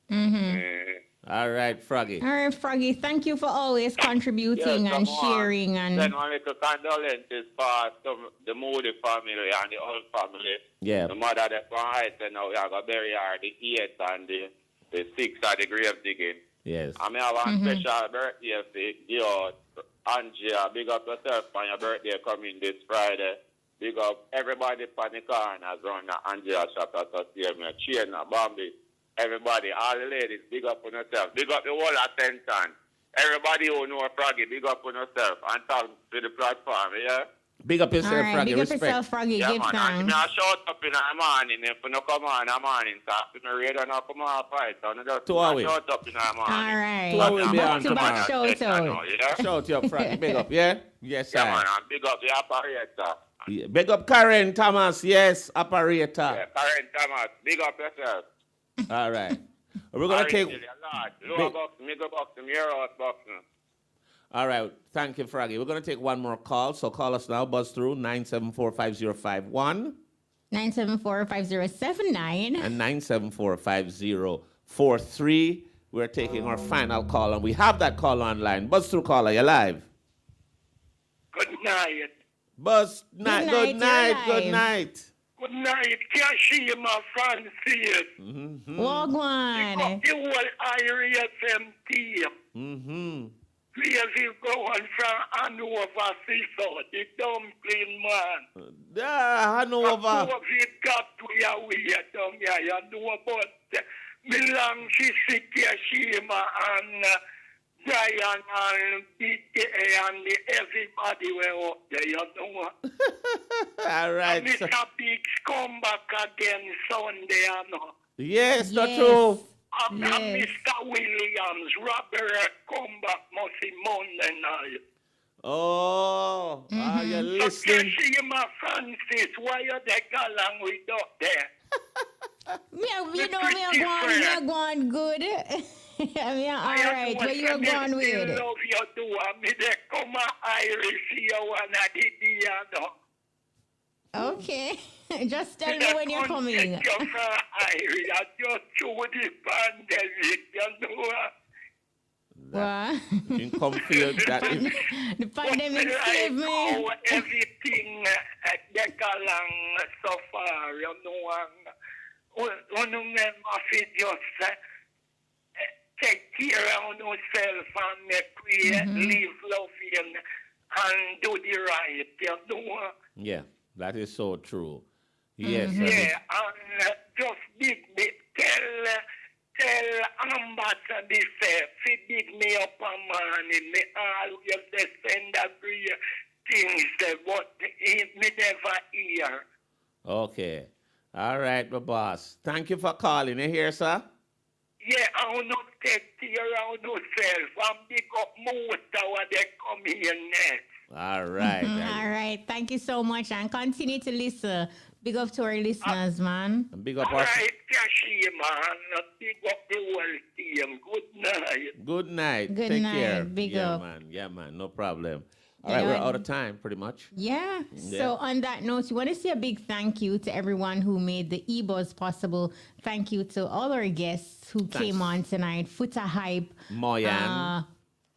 Mm-hmm. All right, Froggy. All right, Froggy. Thank you for always contributing and sharing. Then And one little condolences for the Moody family and the whole family. Yeah. The mother that died, and now we have to bury her the 8th and the 6th at the grave digging. Yes. I mean, I have one special birthday for you, Angia. Big up yourself on your birthday coming this Friday. Big up everybody on the corners around the Angia shop at the same chain, Bambi. Everybody, all the ladies, big up on yourself. Big up the whole attention. Everybody who know Froggy, big up on yourself and talk to the platform, yeah? Big up yourself, all right, Froggy. big up Respect. yourself, Froggy. Yeah, Give man. And me thanks. a shout up in the morning. If you no come on in the morning, so if you radio not come on fight, so you just 2 hours. shout up in the morning. All right. 2 hours will be on Back to back tomorrow. shout out. Yeah? Shout you up, Froggy. Big up, yeah? Yes, sir. Yeah, man. And big up the operator. Yeah. Big up Karen Thomas. Yes, operator. Yeah, Karen Thomas. Big up yourself. All right. We're going to take... Lower box, middle box, mirror out box. All right. Thank you, Froggy. We're going to take one more call. So call us now. Buzz through 974-5051 974-5079 and 974-5043. We're taking our final call, and we have that call online. Buzz through caller. You're live. Good night. Buzz night. Good night. Good night. Good night. Can't see you, my Francis. Wagwan. The whole IRFM team. Crazy going from Hanover, Seaside, the dumpling man. Hanover. COVID got to your way down here, you know about Milan, Shima, and Brian, and BTA, and everybody were up there, you know. All right. And Mr. Biggs come back again Sunday, you know. Yes, that's true. And Mr. Williams, Robert come back mostly Monday night. Oh, are you listening? So see my Francis, why you they go along with up there? Me are going good. I mean, all right. Where you are going with? I love you too. I mean, they come Irish, you and I did the other. Okay. Just tell me when you're coming. You're from Irish. I just through the pandemic, you know. What? In confused that the pandemic saved me. Everything they go along so far, you know. One of them have to just take care of yourself and make live loving and do the right, you know. Yeah, that is so true. Yes. Yeah, and just big tell Ambassador to big me up a man in me always they send every things what me never hear. Okay. All right, my boss. Thank you for calling. You hear, sir? Yeah, I will not take care of yourself and big up most of what they come here next. All right. All right. Thank you so much. And continue to listen. Big up to our listeners, man. And big up All right, Cashy, man. Big up the whole team. Good night. Good night. Good Take night. care. Big yeah, up. man. Yeah, man. No problem. All You right, know, we're out of time, pretty much. Yeah. Yeah. So on that note, we want to say a big thank you to everyone who made the EBUZZ possible. Thank you to all our guests who came on tonight. Foota Hype. Moyan.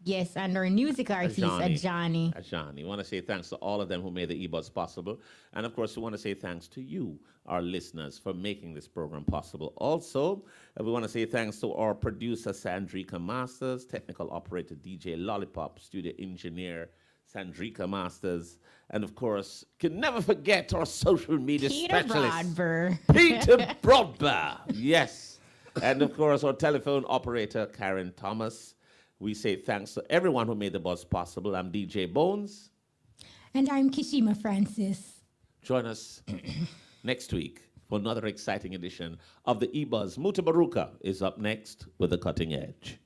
Yes, and our music artist, Ajauni. Ajauni. We want to say thanks to all of them who made the EBUZZ possible. And of course, we want to say thanks to you, our listeners, for making this program possible. Also, we want to say thanks to our producer, Sandrika Masters, technical operator, DJ Lollipop, studio engineer, Sandrika Masters, and of course, can never forget our social media Peter specialist, Broadber. Peter Broadber. Yes. And of course, our telephone operator, Karen Thomas. We say thanks to everyone who made the buzz possible. I'm DJ Bones. And I'm Kishima Francis. Join us next week for another exciting edition of the EBUZZ. Mutabaruka is up next with The Cutting Edge.